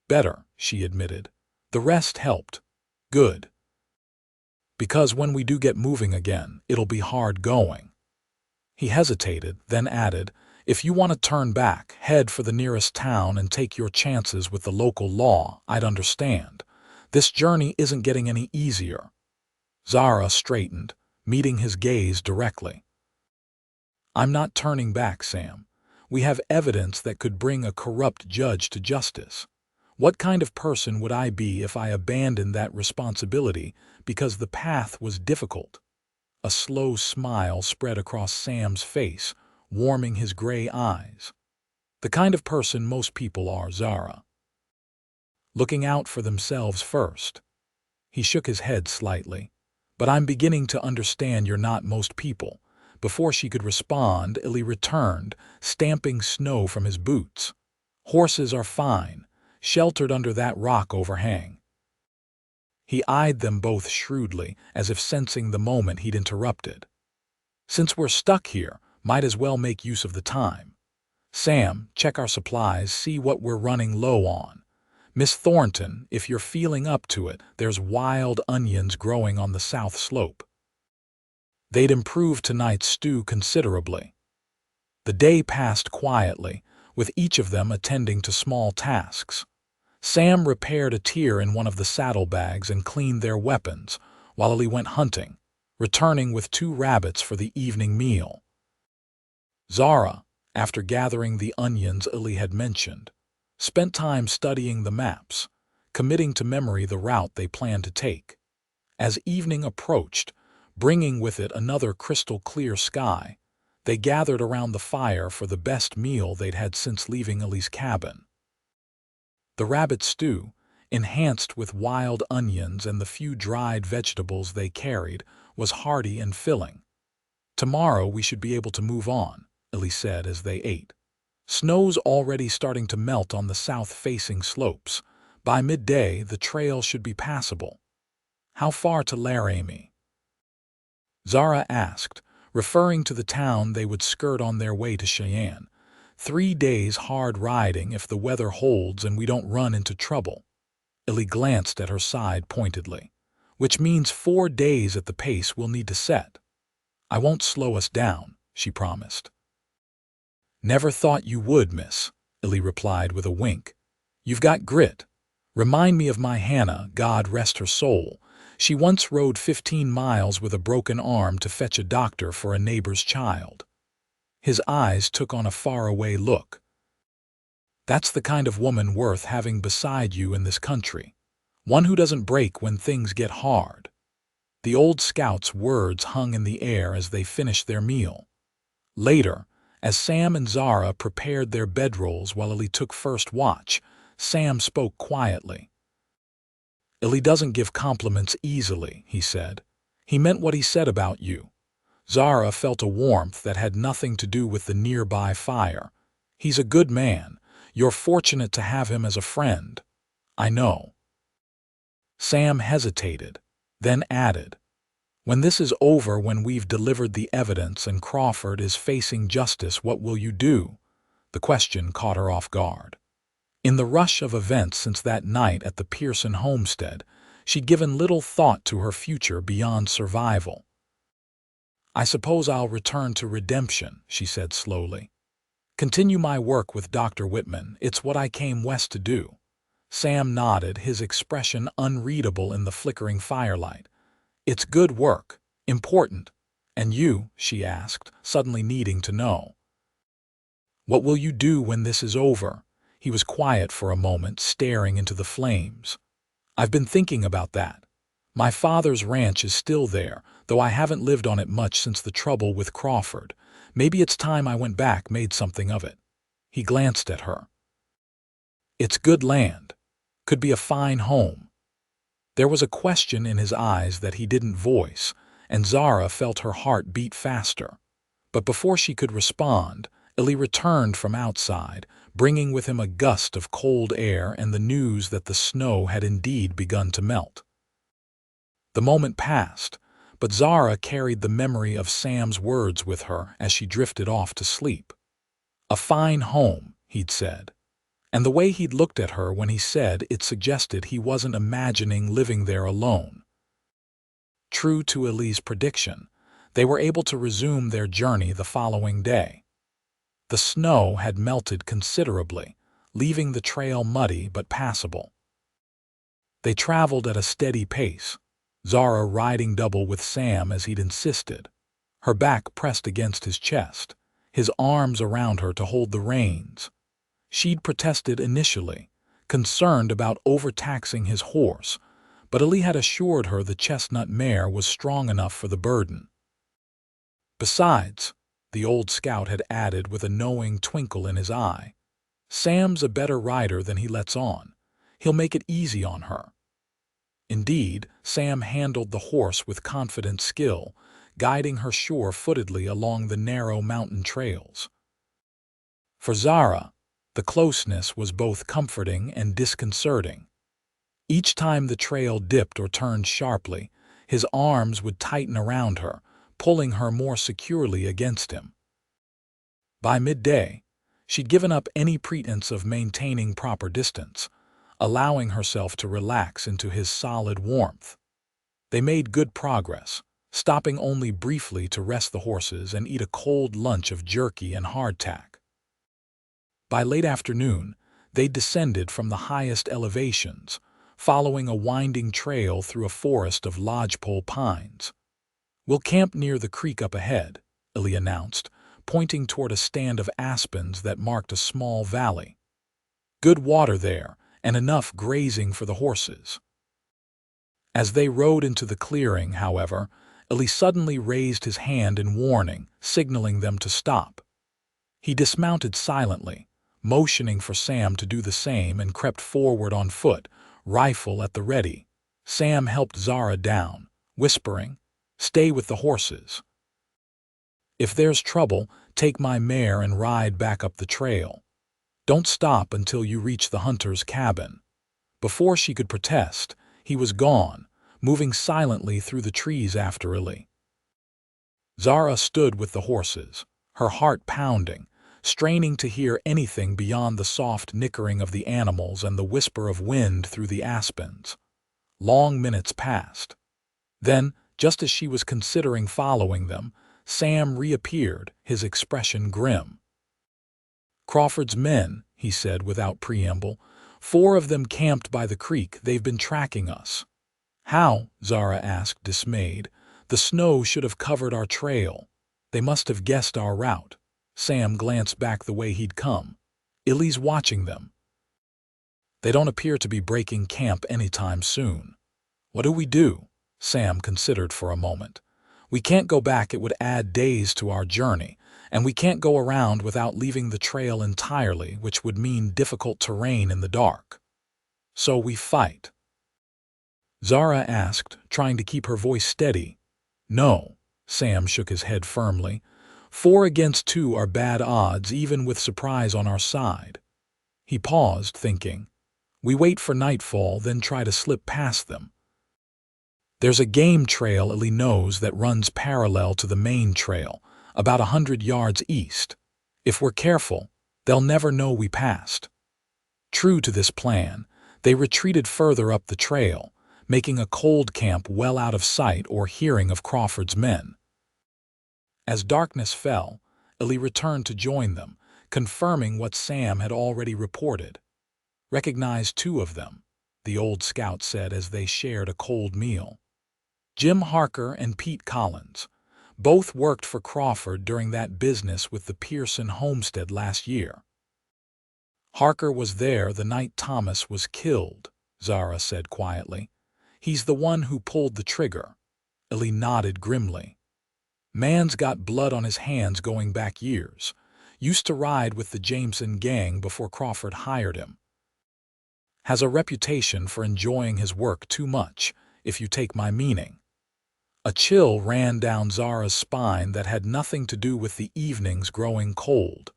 "Better," she admitted. "The rest helped." "Good. Because when we do get moving again, it'll be hard going." He hesitated, then added, "If you want to turn back, head for the nearest town and take your chances with the local law, I'd understand. This journey isn't getting any easier." Zara straightened, meeting his gaze directly. "I'm not turning back, Sam. We have evidence that could bring a corrupt judge to justice. What kind of person would I be if I abandoned that responsibility because the path was difficult?" A slow smile spread across Sam's face, warming his gray eyes. "The kind of person most people are, Zara. Looking out for themselves first." He shook his head slightly. "But I'm beginning to understand you're not most people." Before she could respond, Illy returned, stamping snow from his boots. "Horses are fine, sheltered under that rock overhang." He eyed them both shrewdly, as if sensing the moment he'd interrupted. "Since we're stuck here, might as well make use of the time. Sam, check our supplies, see what we're running low on. Miss Thornton, if you're feeling up to it, there's wild onions growing on the south slope." They'd improved tonight's stew considerably. The day passed quietly, with each of them attending to small tasks. Sam repaired a tear in one of the saddlebags and cleaned their weapons, while Illy went hunting, returning with 2 rabbits for the evening meal. Zara, after gathering the onions Illy had mentioned, spent time studying the maps, committing to memory the route they planned to take. As evening approached, bringing with it another crystal-clear sky, they gathered around the fire for the best meal they'd had since leaving Illy's cabin. The rabbit stew, enhanced with wild onions and the few dried vegetables they carried, was hearty and filling. "Tomorrow we should be able to move on," Illy said as they ate. "Snow's already starting to melt on the south-facing slopes. By midday, the trail should be passable." "How far to Laramie?" Zara asked, referring to the town they would skirt on their way to Cheyenne. 3 days hard riding if the weather holds and we don't run into trouble." Illy glanced at her side pointedly. "Which means 4 days at the pace we'll need to set." "I won't slow us down," she promised. "Never thought you would, miss," Illy replied with a wink. "You've got grit. Remind me of my Hannah, God rest her soul. She once rode 15 miles with a broken arm to fetch a doctor for a neighbor's child." His eyes took on a faraway look. "That's the kind of woman worth having beside you in this country. One who doesn't break when things get hard." The old scout's words hung in the air as they finished their meal. Later, as Sam and Zara prepared their bedrolls while Illy took first watch, Sam spoke quietly. "Illy doesn't give compliments easily," he said. "He meant what he said about you." Zara felt a warmth that had nothing to do with the nearby fire. "He's a good man. You're fortunate to have him as a friend." "I know." Sam hesitated, then added, "When this is over, when we've delivered the evidence and Crawford is facing justice, what will you do?" The question caught her off guard. In the rush of events since that night at the Pearson homestead, she'd given little thought to her future beyond survival. "I suppose I'll return to redemption," she said slowly. "Continue my work with Dr. Whitman. It's what I came west to do." Sam nodded, his expression unreadable in the flickering firelight. "It's good work. Important. And you?" she asked, suddenly needing to know. "What will you do when this is over?" He was quiet for a moment, staring into the flames. "I've been thinking about that. My father's ranch is still there, though I haven't lived on it much since the trouble with Crawford. Maybe it's time I went back, made something of it." He glanced at her. "It's good land. Could be a fine home." There was a question in his eyes that he didn't voice, and Zara felt her heart beat faster. But before she could respond, Illy returned from outside, bringing with him a gust of cold air and the news that the snow had indeed begun to melt. The moment passed, but Zara carried the memory of Sam's words with her as she drifted off to sleep. "A fine home," he'd said. And the way he'd looked at her when he said it suggested he wasn't imagining living there alone. True to Illy's prediction, they were able to resume their journey the following day. The snow had melted considerably, leaving the trail muddy but passable. They traveled at a steady pace, Zara riding double with Sam as he'd insisted, her back pressed against his chest, his arms around her to hold the reins. She'd protested initially, concerned about overtaxing his horse, but Illy had assured her the chestnut mare was strong enough for the burden. Besides, the old scout had added with a knowing twinkle in his eye, Sam's a better rider than he lets on. He'll make it easy on her. Indeed, Sam handled the horse with confident skill, guiding her sure-footedly along the narrow mountain trails. For Zara, the closeness was both comforting and disconcerting. Each time the trail dipped or turned sharply, his arms would tighten around her, pulling her more securely against him. By midday, she'd given up any pretense of maintaining proper distance, allowing herself to relax into his solid warmth. They made good progress, stopping only briefly to rest the horses and eat a cold lunch of jerky and hardtack. By late afternoon, they descended from the highest elevations, following a winding trail through a forest of lodgepole pines. "We'll camp near the creek up ahead," Illy announced, pointing toward a stand of aspens that marked a small valley. "Good water there, and enough grazing for the horses." As they rode into the clearing, however, Illy suddenly raised his hand in warning, signaling them to stop. He dismounted silently, motioning for Sam to do the same, and crept forward on foot, rifle at the ready. Sam helped Zara down, whispering, "Stay with the horses. If there's trouble, take my mare and ride back up the trail. Don't stop until you reach the hunter's cabin." Before she could protest, he was gone, moving silently through the trees after Illy. Zara stood with the horses, her heart pounding, straining to hear anything beyond the soft nickering of the animals and the whisper of wind through the aspens. Long minutes passed. Then, just as she was considering following them, Sam reappeared, his expression grim. "Crawford's men," he said without preamble. "4 of them camped by the creek. They've been tracking us." "How?" Zara asked, dismayed. "The snow should have covered our trail. They must have guessed our route." Sam glanced back the way he'd come. "Illy's watching them. They don't appear to be breaking camp anytime soon." "What do we do?" Sam considered for a moment. "We can't go back. It would add days to our journey, and we can't go around without leaving the trail entirely, which would mean difficult terrain in the dark. So we fight?" Zara asked, trying to keep her voice steady. "No," Sam shook his head firmly. 4 against 2 are bad odds, even with surprise on our side." He paused, thinking. "We wait for nightfall, then try to slip past them. There's a game trail Illy knows that runs parallel to the main trail, about 100 yards east. If we're careful, they'll never know we passed." True to this plan, they retreated further up the trail, making a cold camp well out of sight or hearing of Crawford's men. As darkness fell, Illy returned to join them, confirming what Sam had already reported. "Recognized 2 of them," the old scout said as they shared a cold meal. "Jim Harker and Pete Collins. Both worked for Crawford during that business with the Pearson homestead last year." "Harker was there the night Thomas was killed," Zara said quietly. "He's the one who pulled the trigger." Illy nodded grimly. "Man's got blood on his hands going back years. Used to ride with the Jameson gang before Crawford hired him. Has a reputation for enjoying his work too much, if you take my meaning." A chill ran down Zara's spine that had nothing to do with the evenings growing cold.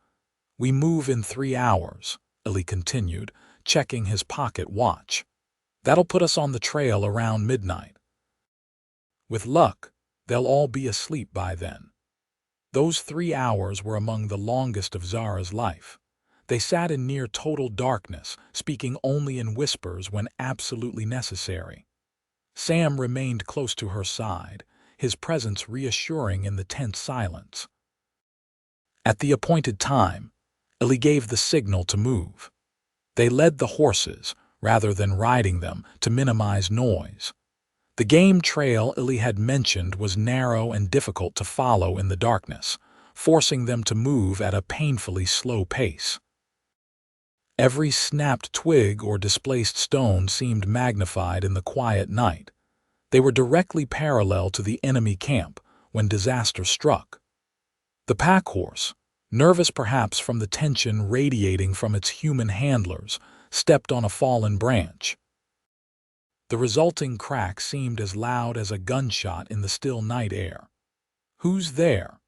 "We move in 3 hours," Illy continued, checking his pocket watch. "That'll put us on the trail around midnight. With luck, they'll all be asleep by then." Those 3 hours were among the longest of Zara's life. They sat in near total darkness, speaking only in whispers when absolutely necessary. Sam remained close to her side, his presence reassuring in the tense silence. At the appointed time, Illy gave the signal to move. They led the horses, rather than riding them, to minimize noise. The game trail Illy had mentioned was narrow and difficult to follow in the darkness, forcing them to move at a painfully slow pace. Every snapped twig or displaced stone seemed magnified in the quiet night. They were directly parallel to the enemy camp when disaster struck. The pack horse, nervous perhaps from the tension radiating from its human handlers, stepped on a fallen branch. The resulting crack seemed as loud as a gunshot in the still night air. "Who's there?"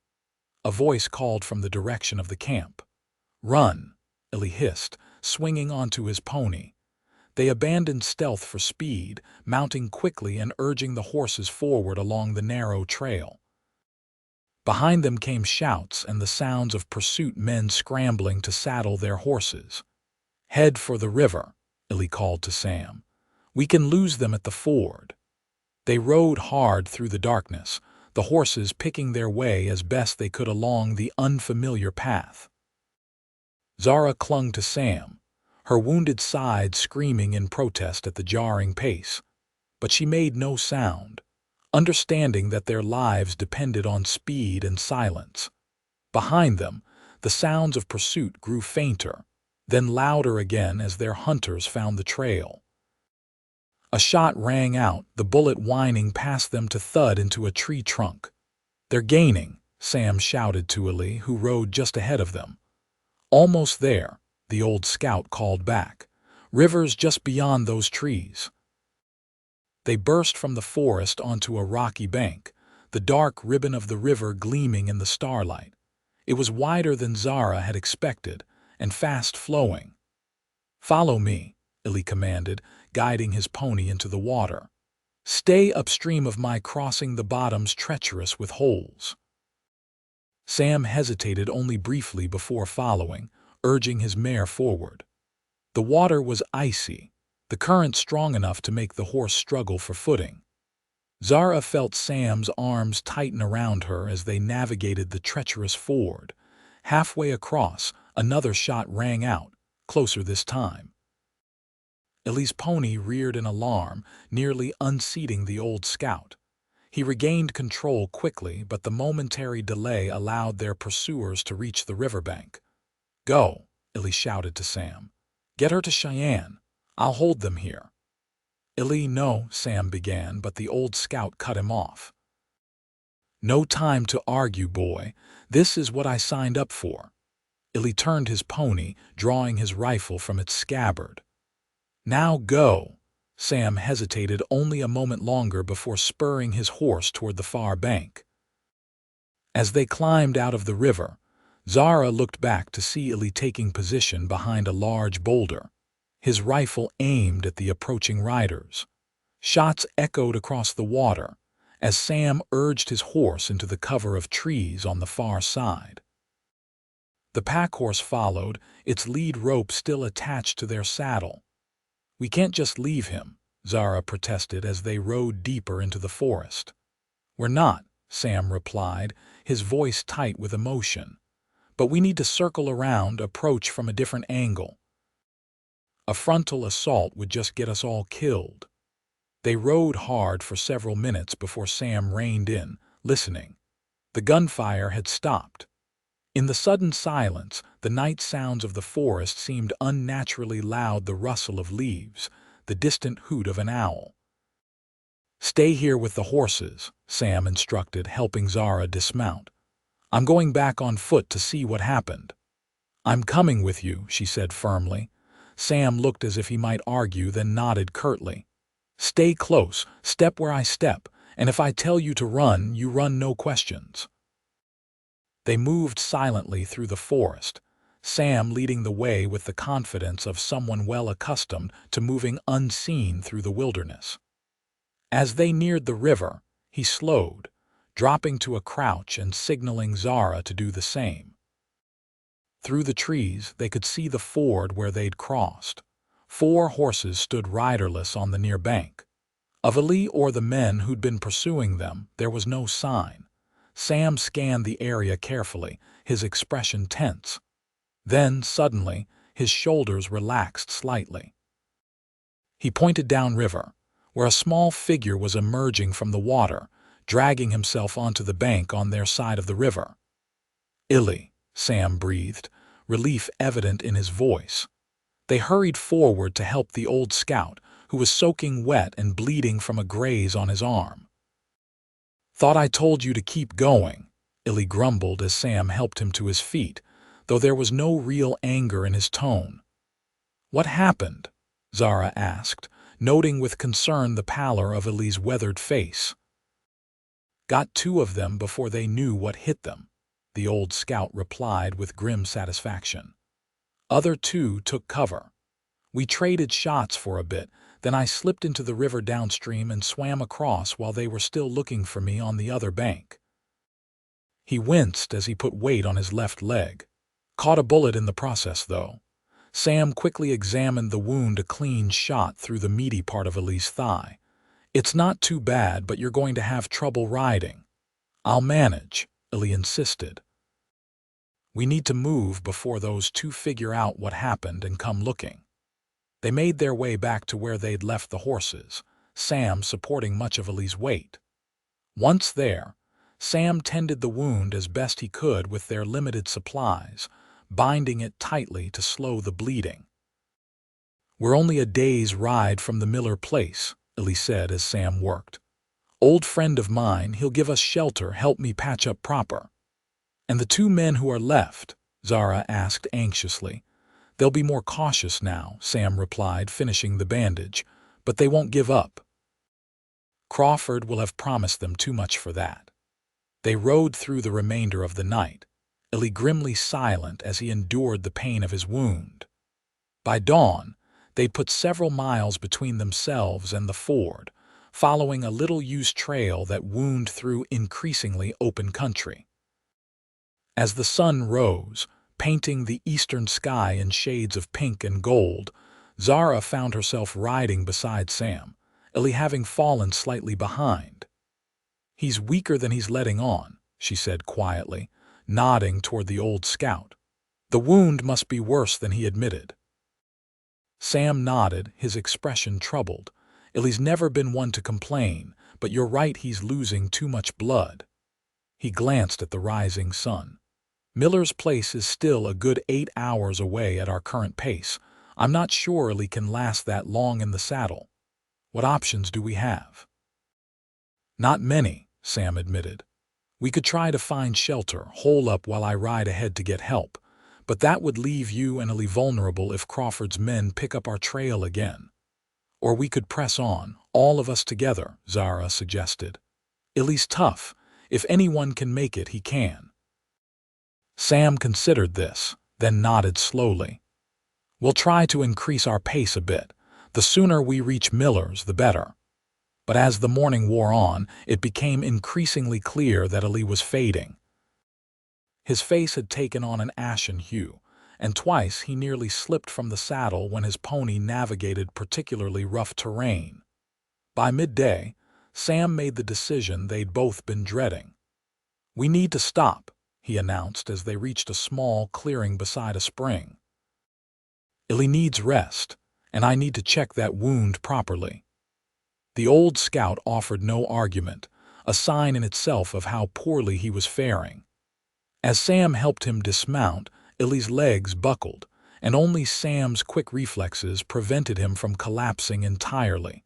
a voice called from the direction of the camp. "Run," Illy hissed, swinging onto his pony. They abandoned stealth for speed, mounting quickly and urging the horses forward along the narrow trail. Behind them came shouts and the sounds of pursuit, men scrambling to saddle their horses. "Head for the river," Illy called to Sam. "We can lose them at the ford." They rode hard through the darkness, the horses picking their way as best they could along the unfamiliar path. Zara clung to Sam, her wounded side screaming in protest at the jarring pace. But she made no sound, understanding that their lives depended on speed and silence. Behind them, the sounds of pursuit grew fainter, then louder again as their hunters found the trail. A shot rang out, the bullet whining past them to thud into a tree trunk. "They're gaining," Sam shouted to Illy, who rode just ahead of them. "Almost there," the old scout called back. "River's just beyond those trees." They burst from the forest onto a rocky bank, the dark ribbon of the river gleaming in the starlight. It was wider than Zara had expected, and fast-flowing. "Follow me," Illy commanded, guiding his pony into the water. "Stay upstream of my crossing, the bottom's treacherous with holes." Sam hesitated only briefly before following, urging his mare forward. The water was icy, the current strong enough to make the horse struggle for footing. Zara felt Sam's arms tighten around her as they navigated the treacherous ford. Halfway across, another shot rang out, closer this time. Illy's pony reared in alarm, nearly unseating the old scout. He regained control quickly, but the momentary delay allowed their pursuers to reach the riverbank. "Go," Illy shouted to Sam. "Get her to Cheyenne. I'll hold them here." "Illy, no," Sam began, but the old scout cut him off. "No time to argue, boy. This is what I signed up for." Illy turned his pony, drawing his rifle from its scabbard. "Now go." Sam hesitated only a moment longer before spurring his horse toward the far bank. As they climbed out of the river, Zara looked back to see Illy taking position behind a large boulder, his rifle aimed at the approaching riders. Shots echoed across the water as Sam urged his horse into the cover of trees on the far side. The pack horse followed, its lead rope still attached to their saddle. "We can't just leave him," Zara protested as they rode deeper into the forest. "We're not," Sam replied, his voice tight with emotion. "But we need to circle around, approach from a different angle. A frontal assault would just get us all killed." They rode hard for several minutes before Sam reined in, listening. The gunfire had stopped. In the sudden silence, the night sounds of the forest seemed unnaturally loud, the rustle of leaves, the distant hoot of an owl. "Stay here with the horses," Sam instructed, helping Zara dismount. "I'm going back on foot to see what happened." "I'm coming with you," she said firmly. Sam looked as if he might argue, then nodded curtly. "Stay close, step where I step, And if I tell you to run, you run no questions." They moved silently through the forest, Sam leading the way with the confidence of someone well accustomed to moving unseen through the wilderness. As they neared the river, he slowed, dropping to a crouch and signaling Zara to do the same. Through the trees, they could see the ford where they'd crossed. 4 horses stood riderless on the near bank. Of Ali or the men who'd been pursuing them, there was no sign. Sam scanned the area carefully, his expression tense. Then, suddenly, his shoulders relaxed slightly. He pointed downriver, where a small figure was emerging from the water, dragging himself onto the bank on their side of the river. "Illy," Sam breathed, relief evident in his voice. They hurried forward to help the old scout, who was soaking wet and bleeding from a graze on his arm. "Thought I told you to keep going," Illy grumbled as Sam helped him to his feet, though there was no real anger in his tone. "What happened?" Zara asked, noting with concern the pallor of Illy's weathered face. "Got 2 of them before they knew what hit them," the old scout replied with grim satisfaction. "Other 2 took cover. We traded shots for a bit, then I slipped into the river downstream and swam across while they were still looking for me on the other bank." He winced as he put weight on his left leg. Caught a bullet in the process, though. Sam quickly examined the wound, a clean shot through the meaty part of Illy's thigh. "It's not too bad, but you're going to have trouble riding." "I'll manage," Illy insisted. "We need to move before those 2 figure out what happened and come looking." They made their way back to where they'd left the horses, Sam supporting much of Illy's weight. Once there, Sam tended the wound as best he could with their limited supplies, binding it tightly to slow the bleeding. "We're only a day's ride from the Miller place," Illy said as Sam worked. "Old friend of mine, he'll give us shelter, help me patch up proper." "And the 2 men who are left?" Zara asked anxiously. "They'll be more cautious now," Sam replied, finishing the bandage, "but they won't give up. Crawford will have promised them too much for that." They rode through the remainder of the night, Illy grimly silent as he endured the pain of his wound. By dawn, they'd put several miles between themselves and the ford, following a little-used trail that wound through increasingly open country. As the sun rose, painting the eastern sky in shades of pink and gold, Zara found herself riding beside Sam, Illy having fallen slightly behind. "He's weaker than he's letting on," she said quietly, nodding toward the old scout. "The wound must be worse than he admitted." Sam nodded, his expression troubled. "Illy's never been one to complain, but you're right, he's losing too much blood." He glanced at the rising sun. "Miller's place is still a good 8 hours away at our current pace. I'm not sure Illy can last that long in the saddle. What options do we have?" "Not many," Sam admitted. "We could try to find shelter, hole up while I ride ahead to get help, but that would leave you and Illy vulnerable if Crawford's men pick up our trail again. Or we could press on, all of us together," Zara suggested. "Illy's tough. If anyone can make it, he can." Sam considered this, then nodded slowly. "We'll try to increase our pace a bit. The sooner we reach Miller's, the better." But as the morning wore on, it became increasingly clear that Illy was fading. His face had taken on an ashen hue, and twice he nearly slipped from the saddle when his pony navigated particularly rough terrain. By midday, Sam made the decision they'd both been dreading. "We need to stop," he announced as they reached a small clearing beside a spring. "Illy needs rest, and I need to check that wound properly." The old scout offered no argument, a sign in itself of how poorly he was faring. As Sam helped him dismount, Illy's legs buckled, and only Sam's quick reflexes prevented him from collapsing entirely.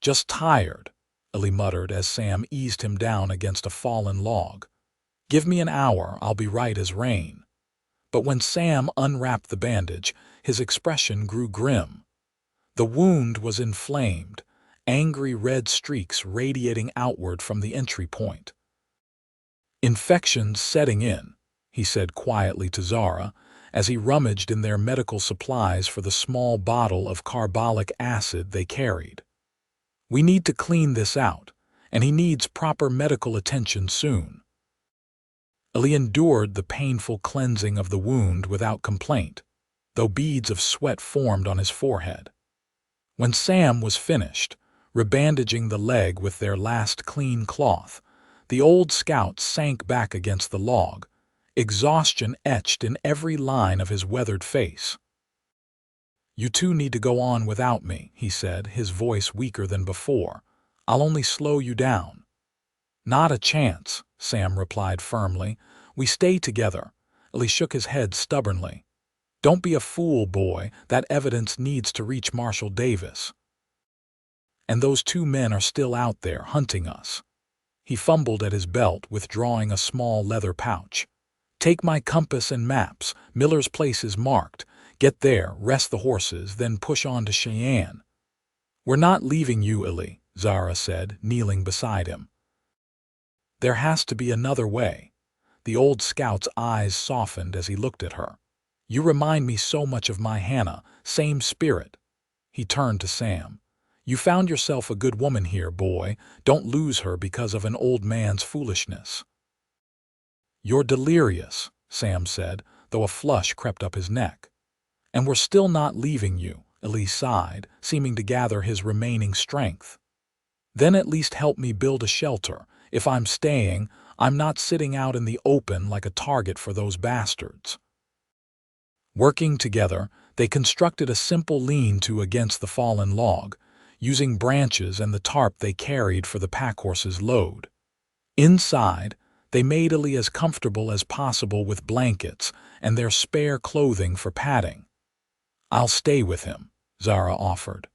"Just tired," Illy muttered as Sam eased him down against a fallen log. "Give me an hour, I'll be right as rain." But when Sam unwrapped the bandage, his expression grew grim. The wound was inflamed, angry red streaks radiating outward from the entry point. "Infection's setting in," he said quietly to Zara, as he rummaged in their medical supplies for the small bottle of carbolic acid they carried. "We need to clean this out, and he needs proper medical attention soon." Ellie endured the painful cleansing of the wound without complaint, though beads of sweat formed on his forehead. When Sam was finished, rebandaging the leg with their last clean cloth, the old scout sank back against the log, exhaustion etched in every line of his weathered face. "You two need to go on without me," he said, his voice weaker than before. "I'll only slow you down." "Not a chance," Sam replied firmly. "We stay together." Ellie shook his head stubbornly. "Don't be a fool, boy. That evidence needs to reach Marshal Davis. And those two men are still out there hunting us." He fumbled at his belt, withdrawing a small leather pouch. "Take my compass and maps. Miller's place is marked. Get there, rest the horses, then push on to Cheyenne." "We're not leaving you, Ellie," Zara said, kneeling beside him. "There has to be another way." The old scout's eyes softened as he looked at her. "You remind me so much of my Hannah, same spirit." He turned to Sam. "You found yourself a good woman here, boy. Don't lose her because of an old man's foolishness." "You're delirious," Sam said, though a flush crept up his neck. "And we're still not leaving you," Ellie sighed, seeming to gather his remaining strength. "Then at least help me build a shelter. If I'm staying, I'm not sitting out in the open like a target for those bastards." Working together, they constructed a simple lean-to against the fallen log, using branches and the tarp they carried for the packhorse's load. Inside, they made Ellie as comfortable as possible with blankets and their spare clothing for padding. "I'll stay with him," Zara offered.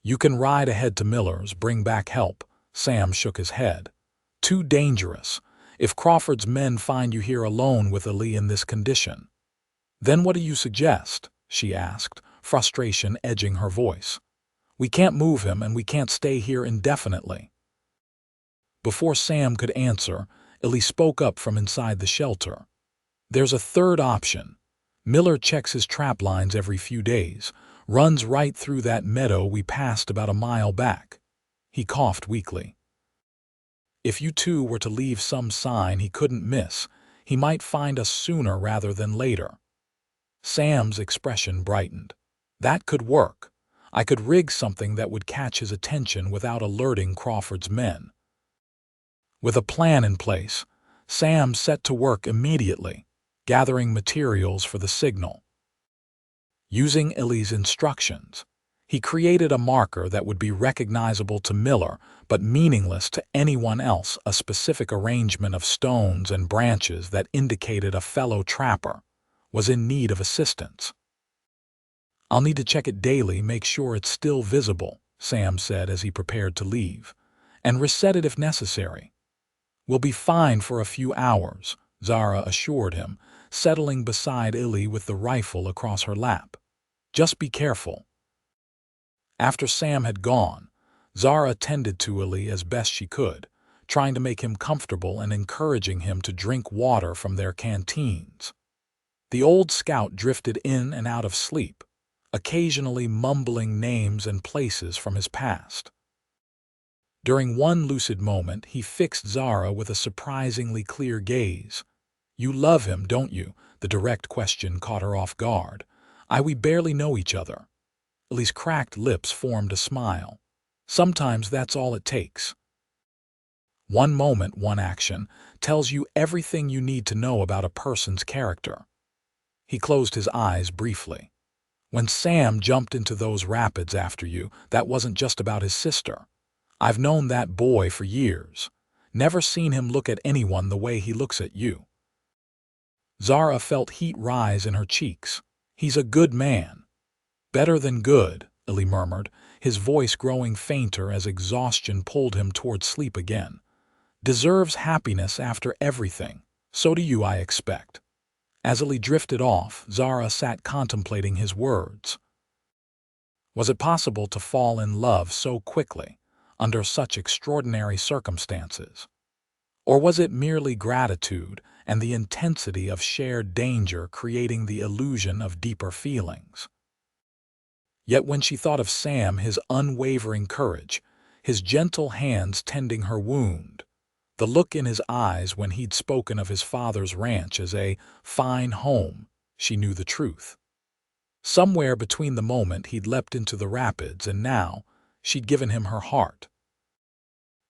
"You can ride ahead to Miller's, bring back help." Sam shook his head. "Too dangerous. If Crawford's men find you here alone with Ellie in this condition." "Then what do you suggest?" she asked, frustration edging her voice. "We can't move him, and we can't stay here indefinitely." Before Sam could answer, Ellie spoke up from inside the shelter. "There's a third option. Miller checks his trap lines every few days, runs right through that meadow we passed about a mile back." He coughed weakly. "If you two were to leave some sign he couldn't miss, he might find us sooner rather than later." Sam's expression brightened. "That could work. I could rig something that would catch his attention without alerting Crawford's men." With a plan in place, Sam set to work immediately, gathering materials for the signal. Using Ellie's instructions, he created a marker that would be recognizable to Miller but meaningless to anyone else, a specific arrangement of stones and branches that indicated a fellow trapper was in need of assistance. "I'll need to check it daily, make sure it's still visible," Sam said as he prepared to leave, "and reset it if necessary." "We'll be fine for a few hours," Zara assured him, settling beside Ellie with the rifle across her lap. "Just be careful." After Sam had gone, Zara tended to Ellie as best she could, trying to make him comfortable and encouraging him to drink water from their canteens. The old scout drifted in and out of sleep, occasionally mumbling names and places from his past. During one lucid moment, he fixed Zara with a surprisingly clear gaze. "You love him, don't you?" The direct question caught her off guard. We barely know each other." Ellie's cracked lips formed a smile. "Sometimes that's all it takes. One moment, one action, tells you everything you need to know about a person's character." He closed his eyes briefly. "When Sam jumped into those rapids after you, that wasn't just about his sister. I've known that boy for years. Never seen him look at anyone the way he looks at you." Zara felt heat rise in her cheeks. "He's a good man." "Better than good," Ellie murmured, his voice growing fainter as exhaustion pulled him toward sleep again. "Deserves happiness after everything. So do you, I expect." As Ellie drifted off, Zara sat contemplating his words. Was it possible to fall in love so quickly, under such extraordinary circumstances? Or was it merely gratitude and the intensity of shared danger creating the illusion of deeper feelings? Yet when she thought of Sam, his unwavering courage, his gentle hands tending her wound, the look in his eyes when he'd spoken of his father's ranch as a fine home, she knew the truth. Somewhere between the moment he'd leapt into the rapids and now she'd given him her heart.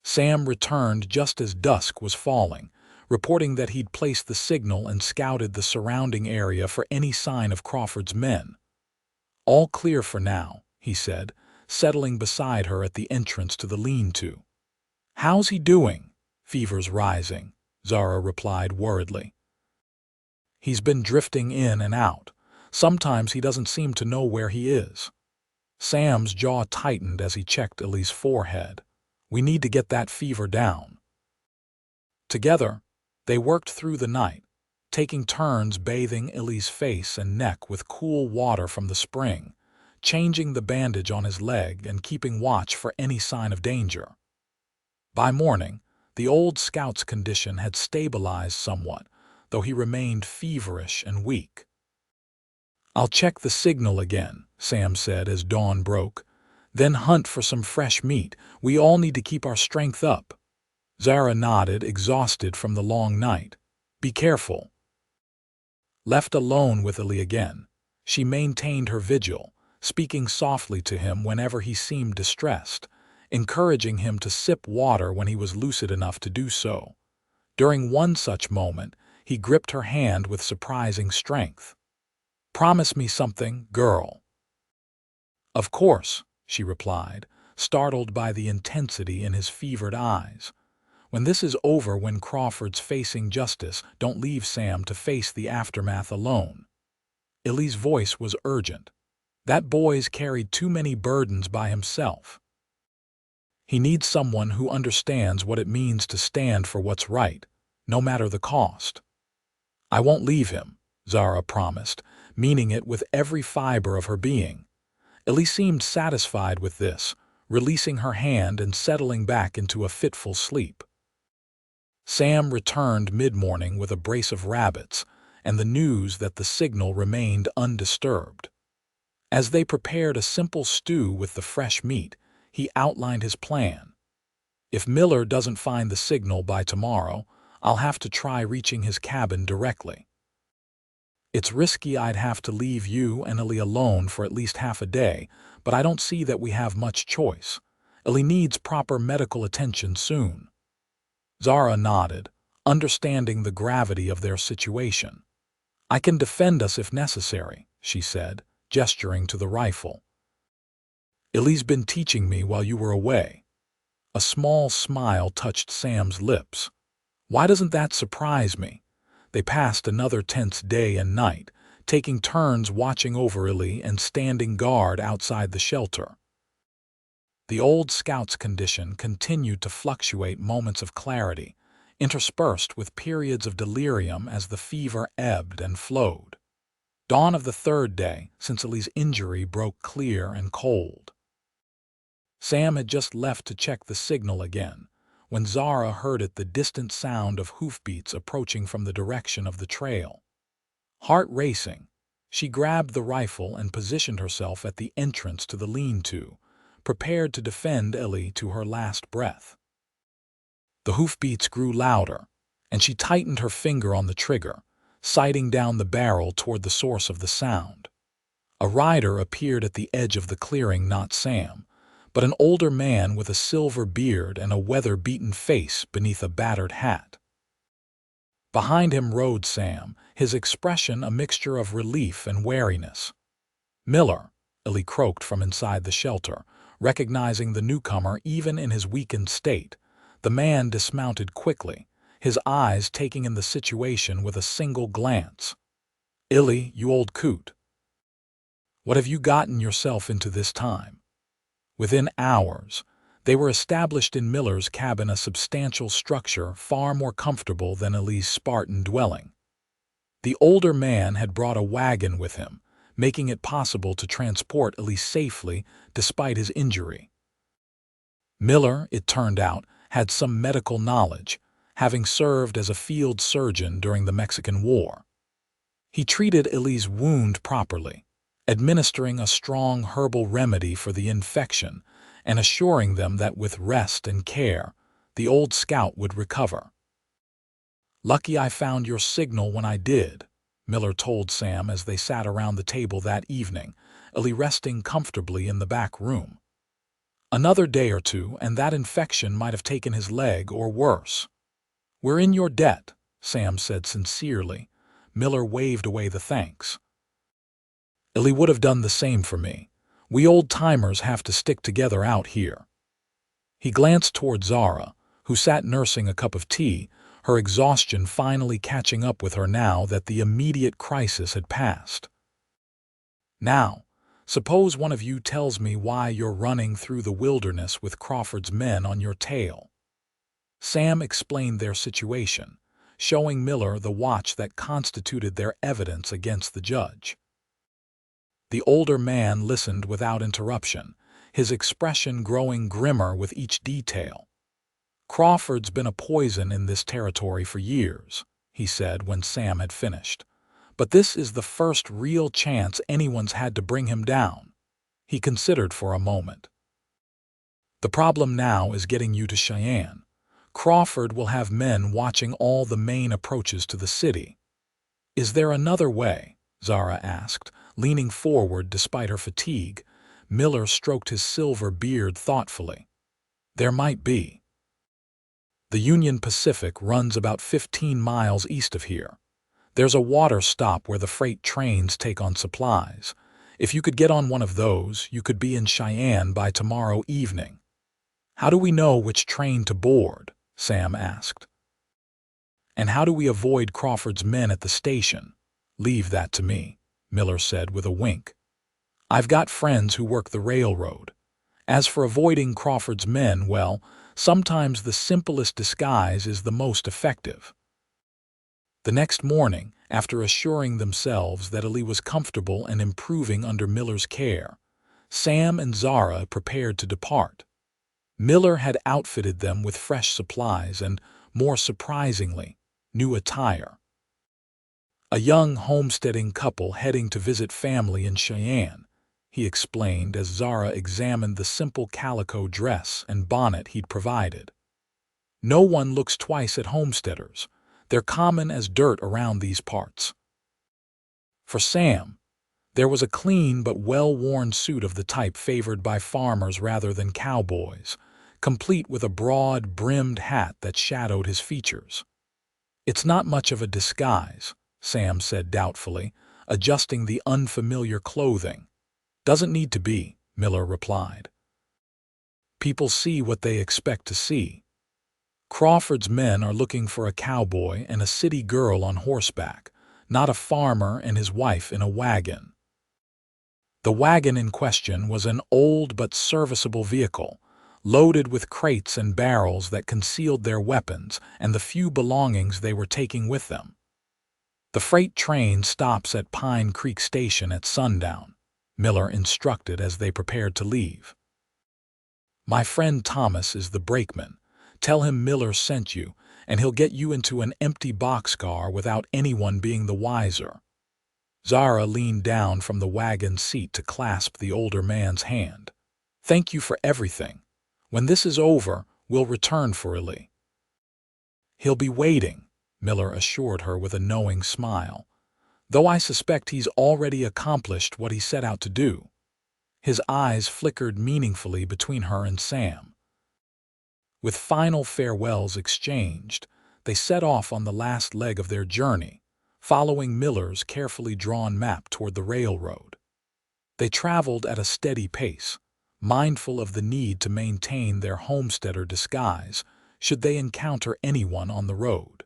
Sam returned just as dusk was falling, reporting that he'd placed the signal and scouted the surrounding area for any sign of Crawford's men. "All clear for now," he said, settling beside her at the entrance to the lean-to. "How's he doing?" "Fever's rising," Zara replied worriedly. "He's been drifting in and out. Sometimes he doesn't seem to know where he is." Sam's jaw tightened as he checked Ellie's forehead. "We need to get that fever down." Together, they worked through the night, taking turns bathing Ellie's face and neck with cool water from the spring, changing the bandage on his leg and keeping watch for any sign of danger. By morning, the old scout's condition had stabilized somewhat, though he remained feverish and weak. "I'll check the signal again," Sam said as dawn broke. "Then hunt for some fresh meat. We all need to keep our strength up." Zara nodded, exhausted from the long night. "Be careful." Left alone with Ellie again, she maintained her vigil, speaking softly to him whenever he seemed distressed, encouraging him to sip water when he was lucid enough to do so. During one such moment, he gripped her hand with surprising strength. "Promise me something, girl." "Of course," she replied, startled by the intensity in his fevered eyes. "When this is over, when Crawford's facing justice, don't leave Sam to face the aftermath alone." Ellie's voice was urgent. "That boy's carried too many burdens by himself. He needs someone who understands what it means to stand for what's right, no matter the cost." "I won't leave him," Zara promised, meaning it with every fiber of her being. Ellie seemed satisfied with this, releasing her hand and settling back into a fitful sleep. Sam returned mid-morning with a brace of rabbits and the news that the signal remained undisturbed. As they prepared a simple stew with the fresh meat, he outlined his plan. "If Miller doesn't find the signal by tomorrow, I'll have to try reaching his cabin directly. It's risky. I'd have to leave you and Ellie alone for at least half a day, but I don't see that we have much choice. Ellie needs proper medical attention soon." Zara nodded, understanding the gravity of their situation. "I can defend us if necessary," she said, gesturing to the rifle. "Ellie's been teaching me while you were away." A small smile touched Sam's lips. "Why doesn't that surprise me?" They passed another tense day and night, taking turns watching over Ellie and standing guard outside the shelter. The old scout's condition continued to fluctuate, moments of clarity, interspersed with periods of delirium as the fever ebbed and flowed. Dawn of the third day since Ellie's injury broke clear and cold. Sam had just left to check the signal again, when Zara heard the distant sound of hoofbeats approaching from the direction of the trail. Heart racing, she grabbed the rifle and positioned herself at the entrance to the lean-to, prepared to defend Ellie to her last breath. The hoofbeats grew louder, and she tightened her finger on the trigger, sighting down the barrel toward the source of the sound. A rider appeared at the edge of the clearing, not Sam, but an older man with a silver beard and a weather-beaten face beneath a battered hat. Behind him rode Sam, his expression a mixture of relief and wariness. "Miller," Ellie croaked from inside the shelter, recognizing the newcomer even in his weakened state. The man dismounted quickly, his eyes taking in the situation with a single glance. "Ellie, you old coot. What have you gotten yourself into this time?" Within hours, they were established in Miller's cabin, a substantial structure far more comfortable than Ellie's Spartan dwelling. The older man had brought a wagon with him, making it possible to transport Elise safely despite his injury. Miller, it turned out, had some medical knowledge, having served as a field surgeon during the Mexican War. He treated Elise's wound properly, administering a strong herbal remedy for the infection and assuring them that with rest and care, the old scout would recover. "Lucky I found your signal when I did," Miller told Sam as they sat around the table that evening, Elise resting comfortably in the back room. "Another day or two, and that infection might have taken his leg or worse." "We're in your debt," Sam said sincerely. Miller waved away the thanks. "Ellie would have done the same for me. We old-timers have to stick together out here." He glanced toward Zara, who sat nursing a cup of tea, her exhaustion finally catching up with her now that the immediate crisis had passed. "Now, suppose one of you tells me why you're running through the wilderness with Crawford's men on your tail." Sam explained their situation, showing Miller the watch that constituted their evidence against the judge. The older man listened without interruption, his expression growing grimmer with each detail. "Crawford's been a poison in this territory for years," he said when Sam had finished. "But this is the first real chance anyone's had to bring him down." He considered for a moment. "The problem now is getting you to Cheyenne. Crawford will have men watching all the main approaches to the city." "Is there another way?" Zara asked, leaning forward despite her fatigue. Miller stroked his silver beard thoughtfully. "There might be. The Union Pacific runs about 15 miles east of here. There's a water stop where the freight trains take on supplies. If you could get on one of those, you could be in Cheyenne by tomorrow evening." "How do we know which train to board?" Sam asked. "And how do we avoid Crawford's men at the station?" "Leave that to me," Miller said with a wink. "I've got friends who work the railroad. As for avoiding Crawford's men, well, sometimes the simplest disguise is the most effective." The next morning, after assuring themselves that Elise was comfortable and improving under Miller's care, Sam and Zara prepared to depart. Miller had outfitted them with fresh supplies and, more surprisingly, new attire. "A young homesteading couple heading to visit family in Cheyenne," he explained as Zara examined the simple calico dress and bonnet he'd provided. "No one looks twice at homesteaders. They're common as dirt around these parts." For Sam, there was a clean but well-worn suit of the type favored by farmers rather than cowboys, complete with a broad-brimmed hat that shadowed his features. "It's not much of a disguise," Sam said doubtfully, adjusting the unfamiliar clothing. "Doesn't need to be," Miller replied. "People see what they expect to see. Crawford's men are looking for a cowboy and a city girl on horseback, not a farmer and his wife in a wagon." The wagon in question was an old but serviceable vehicle, loaded with crates and barrels that concealed their weapons and the few belongings they were taking with them. "The freight train stops at Pine Creek Station at sundown," Miller instructed as they prepared to leave. "My friend Thomas is the brakeman. Tell him Miller sent you, and he'll get you into an empty boxcar without anyone being the wiser." Zara leaned down from the wagon seat to clasp the older man's hand. "Thank you for everything. When this is over, we'll return for Elise." "He'll be waiting," Miller assured her with a knowing smile, "though I suspect he's already accomplished what he set out to do." His eyes flickered meaningfully between her and Sam. With final farewells exchanged, they set off on the last leg of their journey, following Miller's carefully drawn map toward the railroad. They traveled at a steady pace, mindful of the need to maintain their homesteader disguise should they encounter anyone on the road.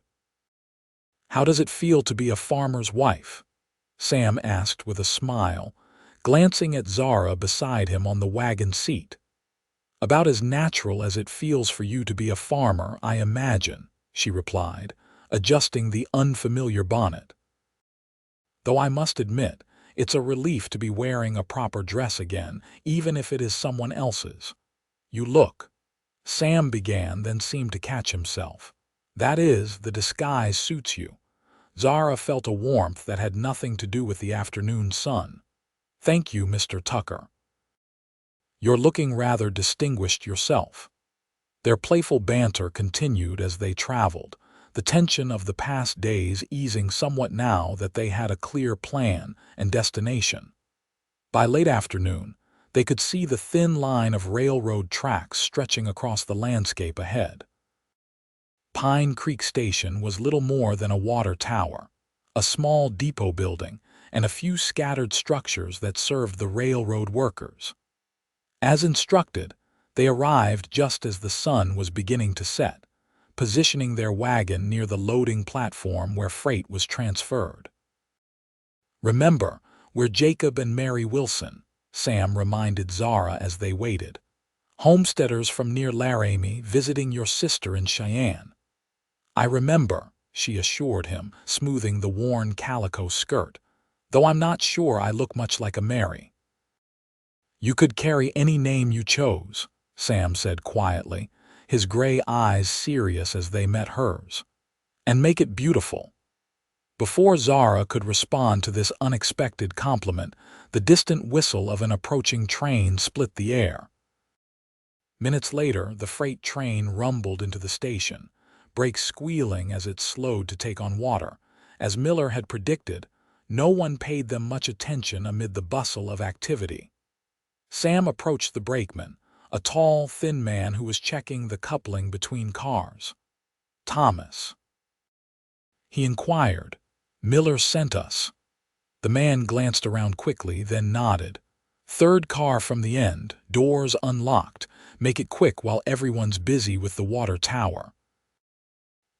"How does it feel to be a farmer's wife?" Sam asked with a smile, glancing at Zara beside him on the wagon seat. "About as natural as it feels for you to be a farmer, I imagine," she replied, adjusting the unfamiliar bonnet. "Though I must admit, It's a relief to be wearing a proper dress again, even if it is someone else's. You look, Sam began, then seemed to catch himself. That is, the disguise suits you. Zara felt a warmth that had nothing to do with the afternoon sun. Thank you, Mr. Tucker. You're looking rather distinguished yourself. Their playful banter continued as they traveled, the tension of the past days easing somewhat now that they had a clear plan and destination. By late afternoon, they could see the thin line of railroad tracks stretching across the landscape ahead. Pine Creek Station was little more than a water tower, a small depot building, and a few scattered structures that served the railroad workers. As instructed, they arrived just as the sun was beginning to set, positioning their wagon near the loading platform where freight was transferred. "Remember, we're Jacob and Mary Wilson," Sam reminded Zara as they waited. "Homesteaders from near Laramie visiting your sister in Cheyenne." "I remember," she assured him, smoothing the worn calico skirt, "though I'm not sure I look much like a Mary." "You could carry any name you chose," Sam said quietly, his gray eyes serious as they met hers. "And make it beautiful." Before Zara could respond to this unexpected compliment, the distant whistle of an approaching train split the air. Minutes later, the freight train rumbled into the station, brakes squealing as it slowed to take on water. As Miller had predicted, no one paid them much attention amid the bustle of activity. Sam approached the brakeman, a tall, thin man who was checking the coupling between cars. "Thomas?" he inquired. "Miller sent us." The man glanced around quickly, then nodded. "Third car from the end, doors unlocked. Make it quick while everyone's busy with the water tower."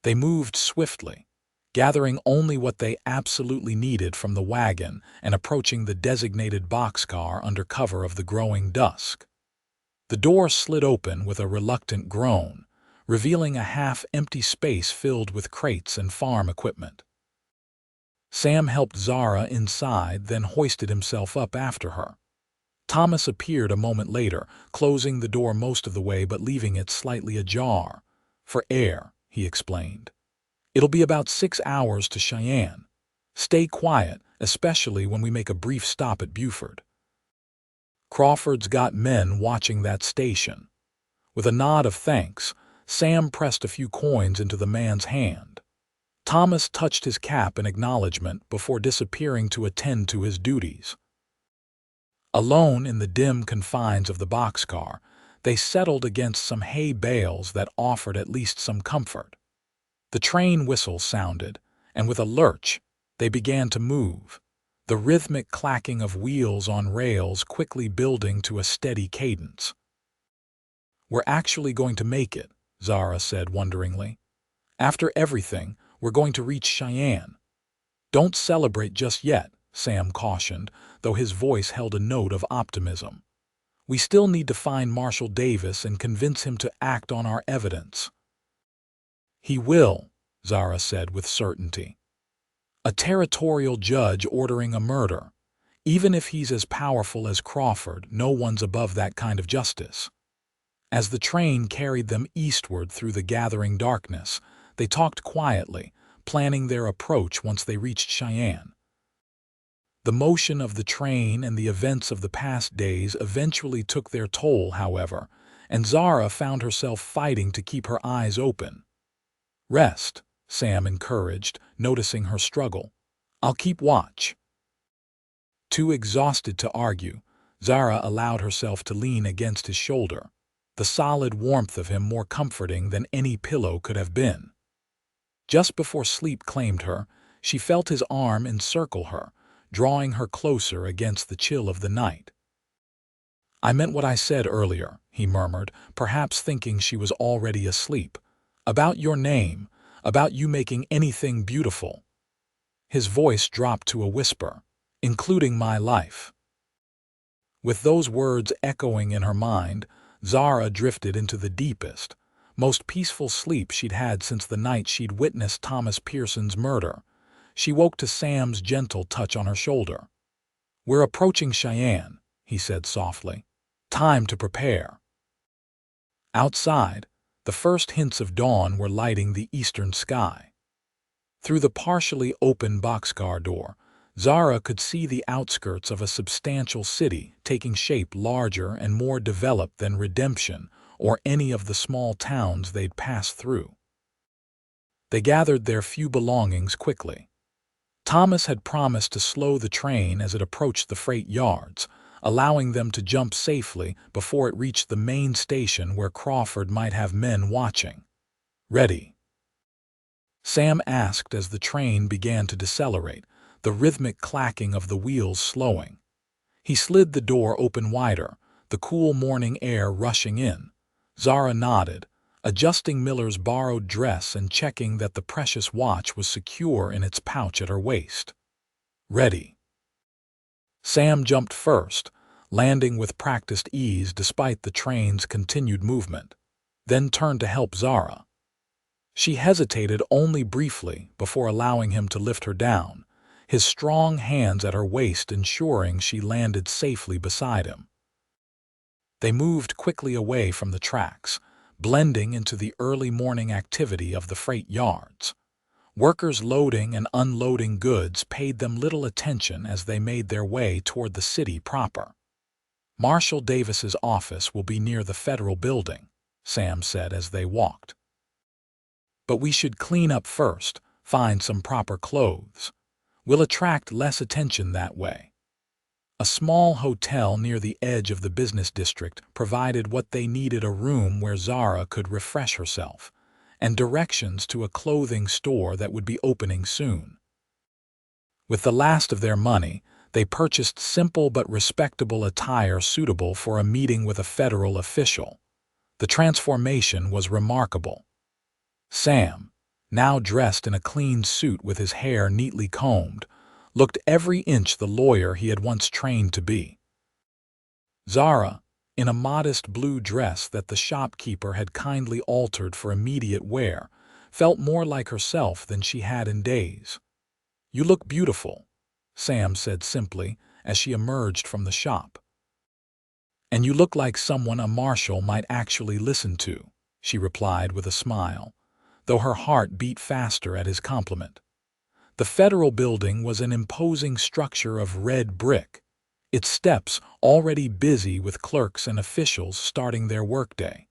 They moved swiftly, gathering only what they absolutely needed from the wagon and approaching the designated boxcar under cover of the growing dusk. The door slid open with a reluctant groan, revealing a half-empty space filled with crates and farm equipment. Sam helped Zara inside, then hoisted himself up after her. Thomas appeared a moment later, closing the door most of the way but leaving it slightly ajar. "For air," he explained. "It'll be about 6 hours to Cheyenne. Stay quiet, especially when we make a brief stop at Buford. Crawford's got men watching that station." With a nod of thanks, Sam pressed a few coins into the man's hand. Thomas touched his cap in acknowledgement before disappearing to attend to his duties. Alone in the dim confines of the boxcar, they settled against some hay bales that offered at least some comfort. The train whistle sounded, and with a lurch, they began to move, the rhythmic clacking of wheels on rails quickly building to a steady cadence. "We're actually going to make it," Zara said wonderingly. "After everything, we're going to reach Cheyenne." "Don't celebrate just yet," Sam cautioned, though his voice held a note of optimism. "We still need to find Marshal Davis and convince him to act on our evidence." "He will," Zara said with certainty. "A territorial judge ordering a murder. Even if he's as powerful as Crawford, no one's above that kind of justice." As the train carried them eastward through the gathering darkness, they talked quietly, planning their approach once they reached Cheyenne. The motion of the train and the events of the past days eventually took their toll, however, and Zara found herself fighting to keep her eyes open. "Rest," Sam encouraged, noticing her struggle. "I'll keep watch." Too exhausted to argue, Zara allowed herself to lean against his shoulder, the solid warmth of him more comforting than any pillow could have been. Just before sleep claimed her, she felt his arm encircle her, drawing her closer against the chill of the night. "I meant what I said earlier," he murmured, perhaps thinking she was already asleep. "About your name, about you making anything beautiful." His voice dropped to a whisper, "Including my life." With those words echoing in her mind, Zara drifted into the deepest, most peaceful sleep she'd had since the night she'd witnessed Thomas Pearson's murder. She woke to Sam's gentle touch on her shoulder. "We're approaching Cheyenne," he said softly. "Time to prepare." Outside, the first hints of dawn were lighting the eastern sky. Through the partially open boxcar door, Zara could see the outskirts of a substantial city taking shape, larger and more developed than Redemption or any of the small towns they'd passed through. They gathered their few belongings quickly. Thomas had promised to slow the train as it approached the freight yards, allowing them to jump safely before it reached the main station where Crawford might have men watching. "Ready?" Sam asked as the train began to decelerate, the rhythmic clacking of the wheels slowing. He slid the door open wider, the cool morning air rushing in. Zara nodded, adjusting Miller's borrowed dress and checking that the precious watch was secure in its pouch at her waist. "Ready." Sam jumped first, landing with practiced ease despite the train's continued movement, then turned to help Zara. She hesitated only briefly before allowing him to lift her down, his strong hands at her waist ensuring she landed safely beside him. They moved quickly away from the tracks, blending into the early morning activity of the freight yards. Workers loading and unloading goods paid them little attention as they made their way toward the city proper. "Marshal Davis's office will be near the federal building," Sam said as they walked. "But we should clean up first, find some proper clothes. We'll attract less attention that way." A small hotel near the edge of the business district provided what they needed: a room where Zara could refresh herself, and directions to a clothing store that would be opening soon. With the last of their money, they purchased simple but respectable attire suitable for a meeting with a federal official. The transformation was remarkable. Sam, now dressed in a clean suit with his hair neatly combed, looked every inch the lawyer he had once trained to be. Zara, in a modest blue dress that the shopkeeper had kindly altered for immediate wear, felt more like herself than she had in days. "You look beautiful," Sam said simply as she emerged from the shop. "And you look like someone a marshal might actually listen to," she replied with a smile, though her heart beat faster at his compliment. The federal building was an imposing structure of red brick, its steps already busy with clerks and officials starting their workday.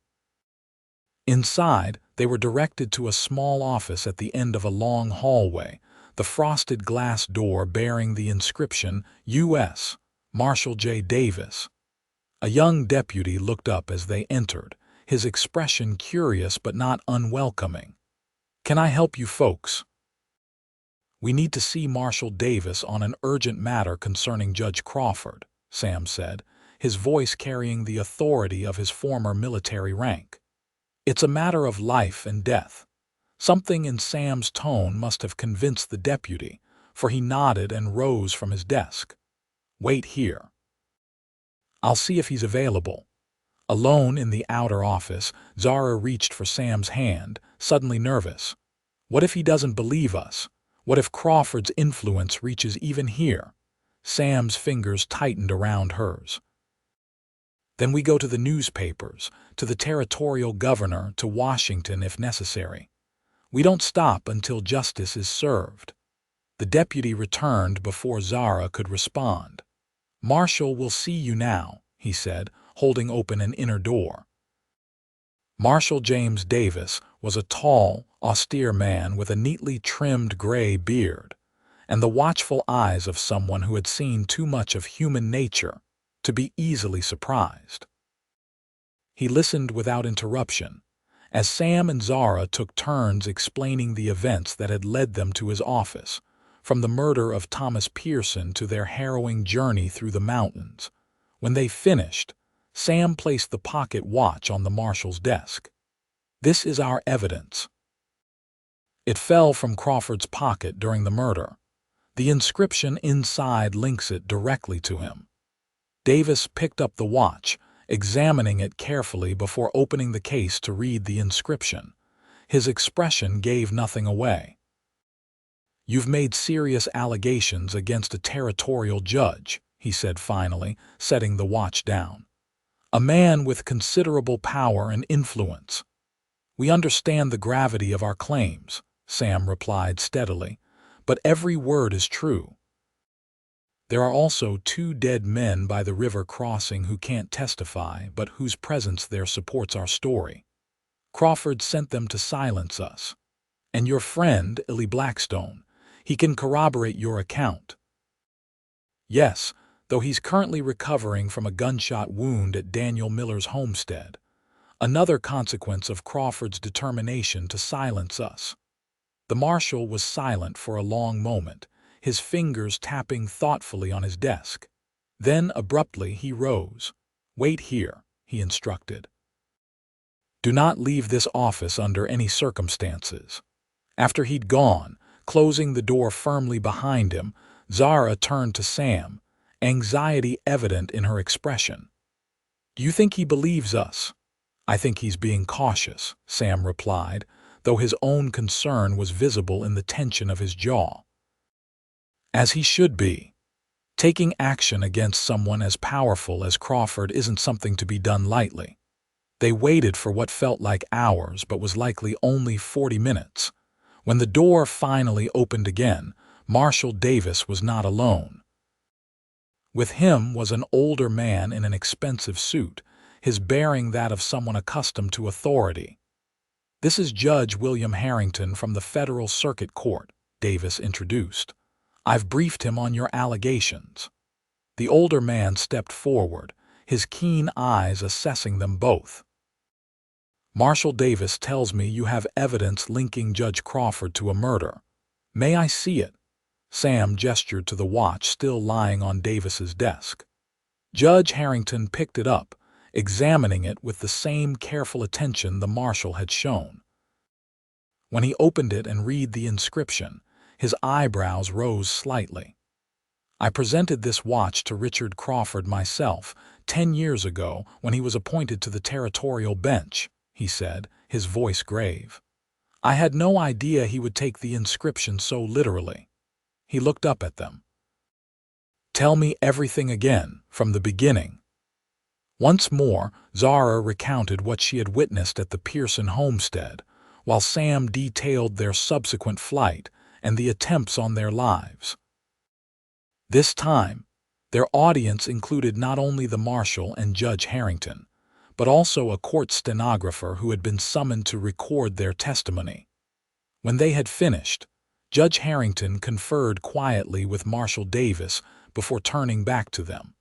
Inside, they were directed to a small office at the end of a long hallway, the frosted glass door bearing the inscription U.S. Marshal J. Davis. A young deputy looked up as they entered, his expression curious but not unwelcoming. "Can I help you folks?" "We need to see Marshal Davis on an urgent matter concerning Judge Crawford," Sam said, his voice carrying the authority of his former military rank. "It's a matter of life and death." Something in Sam's tone must have convinced the deputy, for he nodded and rose from his desk. "Wait here. I'll see if he's available." Alone in the outer office, Zara reached for Sam's hand, suddenly nervous. What if he doesn't believe us? What if Crawford's influence reaches even here? Sam's fingers tightened around hers. "Then we go to the newspapers, to the territorial governor, to Washington if necessary. We don't stop until justice is served." The deputy returned before Zara could respond. "Marshal will see you now," he said, holding open an inner door. Marshal James Davis was a tall, austere man with a neatly trimmed gray beard, and the watchful eyes of someone who had seen too much of human nature to be easily surprised. He listened without interruption, as Sam and Zara took turns explaining the events that had led them to his office, from the murder of Thomas Pearson to their harrowing journey through the mountains. When they finished, Sam placed the pocket watch on the marshal's desk. "This is our evidence." It fell from Crawford's pocket during the murder. The inscription inside links it directly to him. Davis picked up the watch, examining it carefully before opening the case to read the inscription. His expression gave nothing away. "You've made serious allegations against a territorial judge," he said finally, setting the watch down. "A man with considerable power and influence." "We understand the gravity of our claims," Sam replied steadily, "but every word is true. There are also 2 dead men by the river crossing who can't testify, but whose presence there supports our story. Crawford sent them to silence us. And your friend, Illy Blackstone, he can corroborate your account." "Yes, though he's currently recovering from a gunshot wound at Daniel Miller's homestead. Another consequence of Crawford's determination to silence us." The marshal was silent for a long moment, his fingers tapping thoughtfully on his desk. Then, abruptly, he rose. "Wait here," he instructed. "Do not leave this office under any circumstances." After he'd gone, closing the door firmly behind him, Zara turned to Sam, anxiety evident in her expression. "Do you think he believes us?" "I think he's being cautious," Sam replied, though his own concern was visible in the tension of his jaw. "As he should be. Taking action against someone as powerful as Crawford isn't something to be done lightly." They waited for what felt like hours but was likely only 40 minutes. When the door finally opened again, Marshal Davis was not alone. With him was an older man in an expensive suit, his bearing that of someone accustomed to authority. "This is Judge William Harrington from the Federal Circuit Court," Davis introduced. "I've briefed him on your allegations." The older man stepped forward, his keen eyes assessing them both. "Marshal Davis tells me you have evidence linking Judge Crawford to a murder. May I see it?" Sam gestured to the watch still lying on Davis's desk. Judge Harrington picked it up, examining it with the same careful attention the marshal had shown. When he opened it and read the inscription, his eyebrows rose slightly. "I presented this watch to Richard Crawford myself 10 years ago when he was appointed to the territorial bench," he said, his voice grave. "I had no idea he would take the inscription so literally." He looked up at them. "Tell me everything again, from the beginning." Once more, Zara recounted what she had witnessed at the Pearson homestead, while Sam detailed their subsequent flight and the attempts on their lives. This time, their audience included not only the marshal and Judge Harrington, but also a court stenographer who had been summoned to record their testimony. When they had finished, Judge Harrington conferred quietly with Marshal Davis before turning back to them.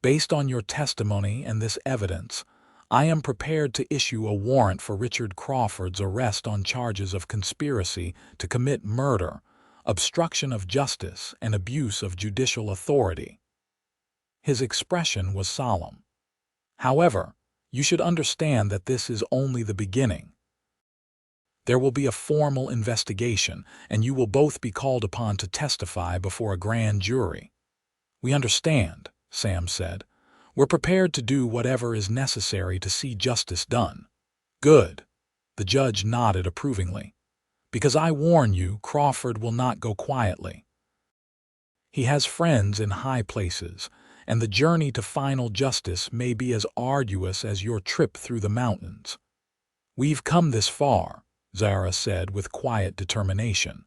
"Based on your testimony and this evidence, I am prepared to issue a warrant for Richard Crawford's arrest on charges of conspiracy to commit murder, obstruction of justice, and abuse of judicial authority." His expression was solemn. "However, you should understand that this is only the beginning. There will be a formal investigation, and you will both be called upon to testify before a grand jury." "We understand," Sam said. "We're prepared to do whatever is necessary to see justice done." "Good." The judge nodded approvingly. "Because I warn you, Crawford will not go quietly. He has friends in high places, and the journey to final justice may be as arduous as your trip through the mountains." "We've come this far," Zara said with quiet determination.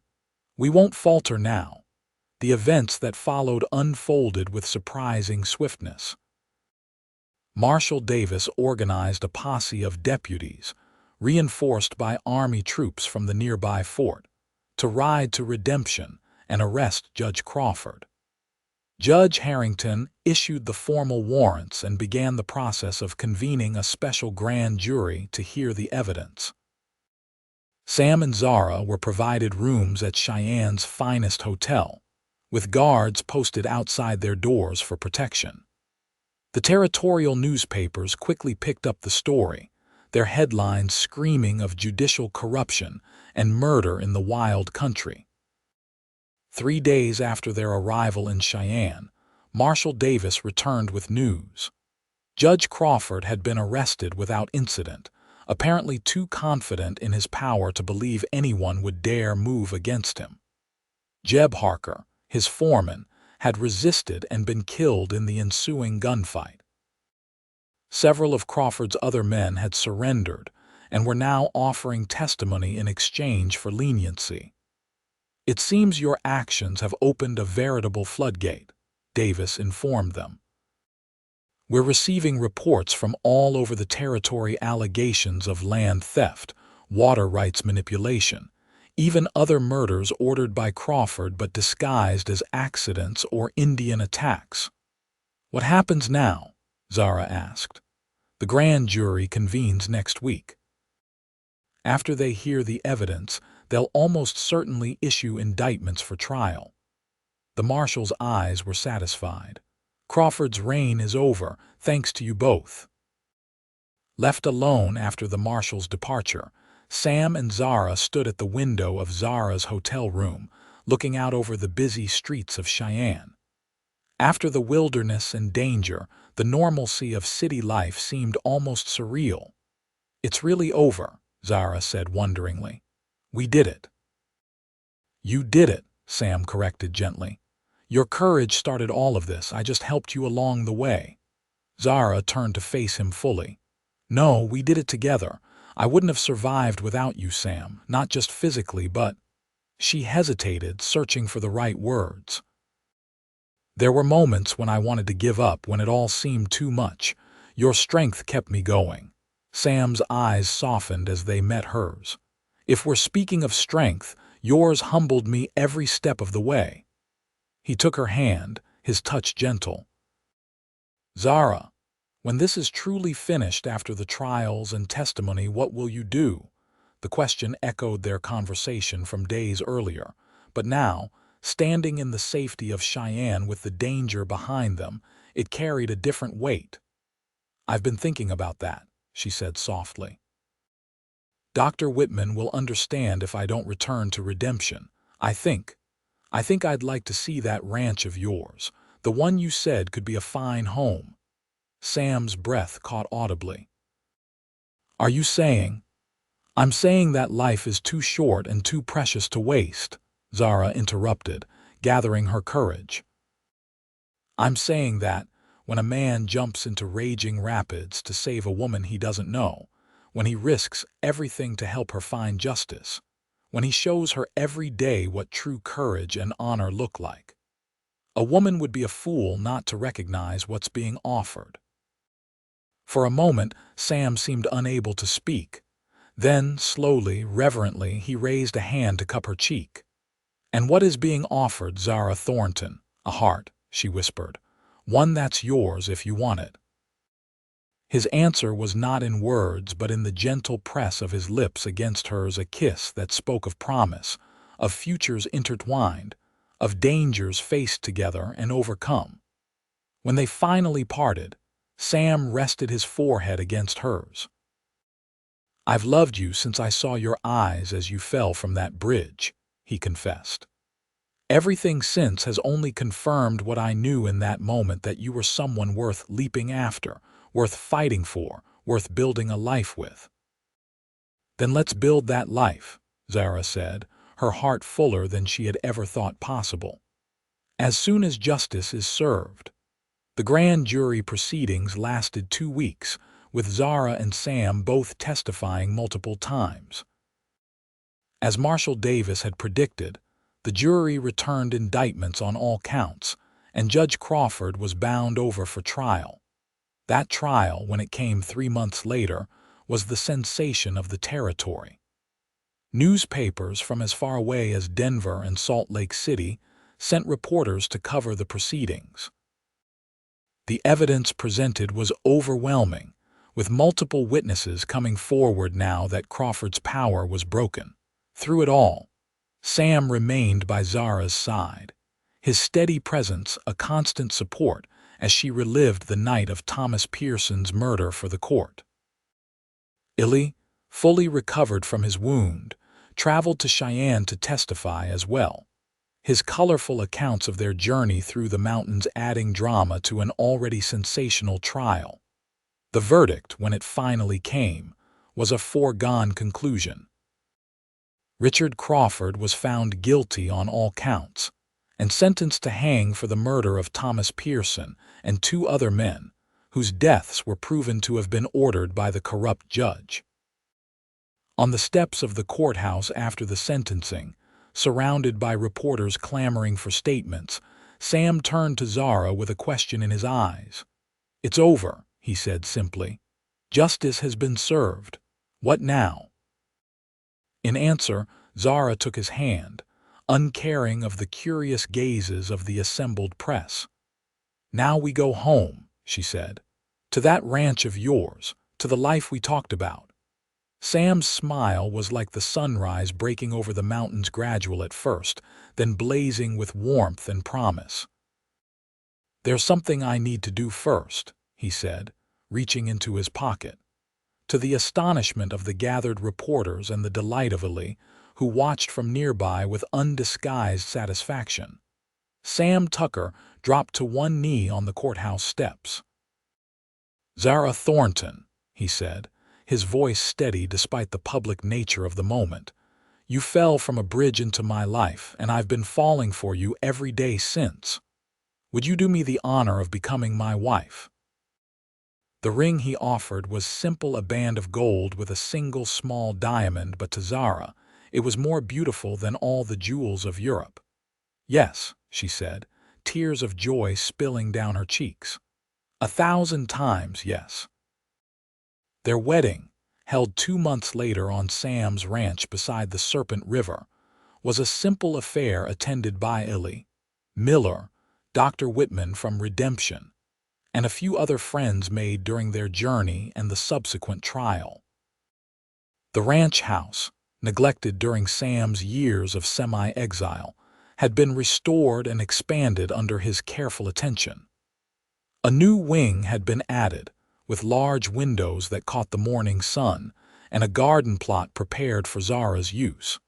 "We won't falter now." The events that followed unfolded with surprising swiftness. Marshal Davis organized a posse of deputies, reinforced by Army troops from the nearby fort, to ride to Redemption and arrest Judge Crawford. Judge Harrington issued the formal warrants and began the process of convening a special grand jury to hear the evidence. Sam and Zara were provided rooms at Cheyenne's finest hotel, with guards posted outside their doors for protection. The territorial newspapers quickly picked up the story, their headlines screaming of judicial corruption and murder in the wild country. 3 days after their arrival in Cheyenne, Marshal Davis returned with news. Judge Crawford had been arrested without incident, apparently too confident in his power to believe anyone would dare move against him. Jeb Harker, his foreman, had resisted and been killed in the ensuing gunfight. Several of Crawford's other men had surrendered and were now offering testimony in exchange for leniency. "It seems your actions have opened a veritable floodgate," Davis informed them. "We're receiving reports from all over the territory, allegations of land theft, water rights manipulation, even other murders ordered by Crawford but disguised as accidents or Indian attacks." "What happens now?" Zara asked. "The grand jury convenes next week. After they hear the evidence, they'll almost certainly issue indictments for trial." The marshal's eyes were satisfied. "Crawford's reign is over, thanks to you both." Left alone after the marshal's departure, Sam and Zara stood at the window of Zara's hotel room, looking out over the busy streets of Cheyenne. After the wilderness and danger, the normalcy of city life seemed almost surreal. "It's really over," Zara said wonderingly. "We did it." "You did it," Sam corrected gently. "Your courage started all of this. I just helped you along the way." Zara turned to face him fully. "No, we did it together. I wouldn't have survived without you, Sam, not just physically, but—" She hesitated, searching for the right words. "There were moments when I wanted to give up, when it all seemed too much. Your strength kept me going." Sam's eyes softened as they met hers. "If we're speaking of strength, yours humbled me every step of the way." He took her hand, his touch gentle. "Zara, when this is truly finished after the trials and testimony, what will you do?" The question echoed their conversation from days earlier, but now, standing in the safety of Cheyenne with the danger behind them, it carried a different weight. "I've been thinking about that," she said softly. "Dr. Whitman will understand if I don't return to redemption. I think I'd like to see that ranch of yours, the one you said could be a fine home." Sam's breath caught audibly. "Are you saying—" "I'm saying that life is too short and too precious to waste," Zara interrupted, gathering her courage. "I'm saying that, when a man jumps into raging rapids to save a woman he doesn't know, when he risks everything to help her find justice, when he shows her every day what true courage and honor look like, a woman would be a fool not to recognize what's being offered." For a moment, Sam seemed unable to speak. Then, slowly, reverently, he raised a hand to cup her cheek. "And what is being offered, Zara Thornton?" "A heart," she whispered. "One that's yours if you want it." His answer was not in words, but in the gentle press of his lips against hers, a kiss that spoke of promise, of futures intertwined, of dangers faced together and overcome. When they finally parted, Sam rested his forehead against hers. "I've loved you since I saw your eyes as you fell from that bridge," he confessed. "Everything since has only confirmed what I knew in that moment, that you were someone worth leaping after, worth fighting for, worth building a life with." "Then let's build that life," Zara said, her heart fuller than she had ever thought possible. "As soon as justice is served." The grand jury proceedings lasted 2 weeks, with Zara and Sam both testifying multiple times. As Marshal Davis had predicted, the jury returned indictments on all counts, and Judge Crawford was bound over for trial. That trial, when it came 3 months later, was the sensation of the territory. Newspapers from as far away as Denver and Salt Lake City sent reporters to cover the proceedings. The evidence presented was overwhelming, with multiple witnesses coming forward now that Crawford's power was broken. Through it all, Sam remained by Zara's side, his steady presence a constant support as she relived the night of Thomas Pearson's murder for the court. Illy, fully recovered from his wound, traveled to Cheyenne to testify as well, his colorful accounts of their journey through the mountains adding drama to an already sensational trial. The verdict, when it finally came, was a foregone conclusion. Richard Crawford was found guilty on all counts, and sentenced to hang for the murder of Thomas Pearson and 2 other men, whose deaths were proven to have been ordered by the corrupt judge. On the steps of the courthouse after the sentencing, surrounded by reporters clamoring for statements, Sam turned to Zara with a question in his eyes. "It's over," he said simply. "Justice has been served. What now?" In answer, Zara took his hand, uncaring of the curious gazes of the assembled press. "Now we go home," she said. "To that ranch of yours, to the life we talked about." Sam's smile was like the sunrise breaking over the mountains, gradual at first, then blazing with warmth and promise. "There's something I need to do first," he said, reaching into his pocket. To the astonishment of the gathered reporters and the delight of Ali, who watched from nearby with undisguised satisfaction, Sam Tucker dropped to one knee on the courthouse steps. "Zara Thornton," he said, his voice steady despite the public nature of the moment, "you fell from a bridge into my life, and I've been falling for you every day since. Would you do me the honor of becoming my wife?" The ring he offered was simple, a band of gold with a single small diamond, but to Zara, it was more beautiful than all the jewels of Europe. "Yes," she said, tears of joy spilling down her cheeks. "1,000 times yes." Their wedding, held 2 months later on Sam's ranch beside the Serpent River, was a simple affair attended by Illy, Miller, Dr. Whitman from Redemption, and a few other friends made during their journey and the subsequent trial. The ranch house, neglected during Sam's years of semi-exile, had been restored and expanded under his careful attention. A new wing had been added, with large windows that caught the morning sun, and a garden plot prepared for Zara's use.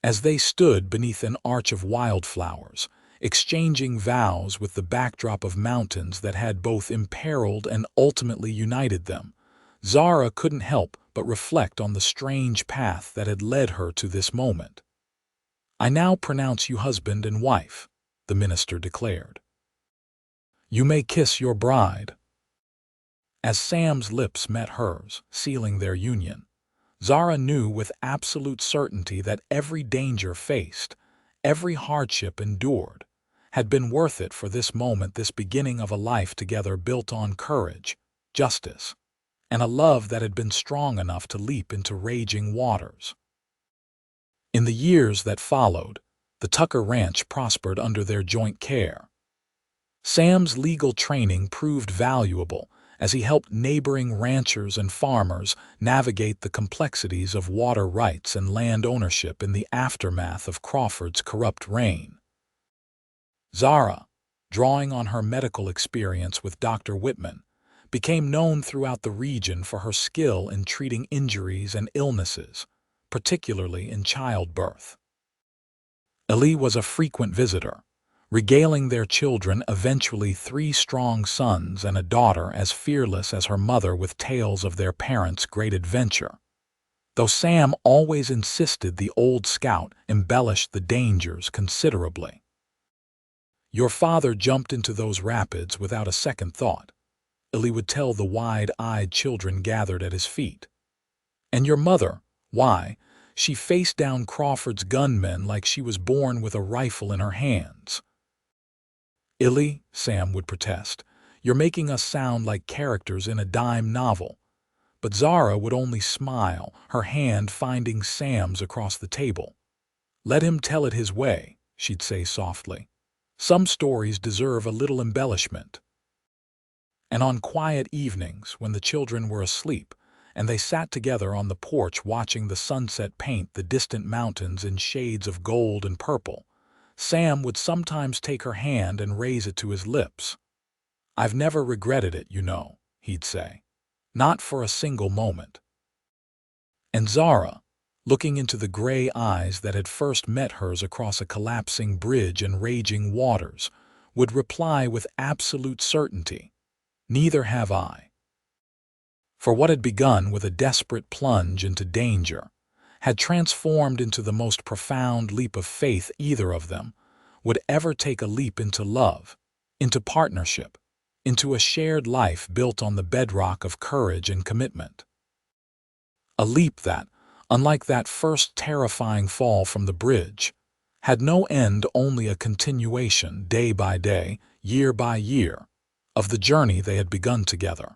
As they stood beneath an arch of wildflowers, exchanging vows with the backdrop of mountains that had both imperiled and ultimately united them, Zara couldn't help but reflect on the strange path that had led her to this moment. "I now pronounce you husband and wife," the minister declared. "You may kiss your bride." As Sam's lips met hers, sealing their union, Zara knew with absolute certainty that every danger faced, every hardship endured, had been worth it for this moment, this beginning of a life together built on courage, justice, and a love that had been strong enough to leap into raging waters. In the years that followed, the Tucker Ranch prospered under their joint care. Sam's legal training proved valuable as he helped neighboring ranchers and farmers navigate the complexities of water rights and land ownership in the aftermath of Crawford's corrupt reign. Zara, drawing on her medical experience with Dr. Whitman, became known throughout the region for her skill in treating injuries and illnesses, particularly in childbirth. Ali was a frequent visitor, regaling their children, eventually 3 strong sons and a daughter as fearless as her mother, with tales of their parents' great adventure, though Sam always insisted the old scout embellished the dangers considerably. "Your father jumped into those rapids without a second thought," Ali would tell the wide-eyed children gathered at his feet. "And your mother, why, she faced down Crawford's gunmen like she was born with a rifle in her hands." "Illy," Sam would protest, "you're making us sound like characters in a dime novel." But Zara would only smile, her hand finding Sam's across the table. "Let him tell it his way," she'd say softly. "Some stories deserve a little embellishment." And on quiet evenings, when the children were asleep, and they sat together on the porch watching the sunset paint the distant mountains in shades of gold and purple, Sam would sometimes take her hand and raise it to his lips. "I've never regretted it, you know," he'd say. "Not for a single moment." And Zara, looking into the gray eyes that had first met hers across a collapsing bridge and raging waters, would reply with absolute certainty, "Neither have I." For what had begun with a desperate plunge into danger had transformed into the most profound leap of faith either of them would ever take a leap into love, into partnership, into a shared life built on the bedrock of courage and commitment. A leap that, unlike that first terrifying fall from the bridge, had no end, only a continuation, day by day, year by year, of the journey they had begun together.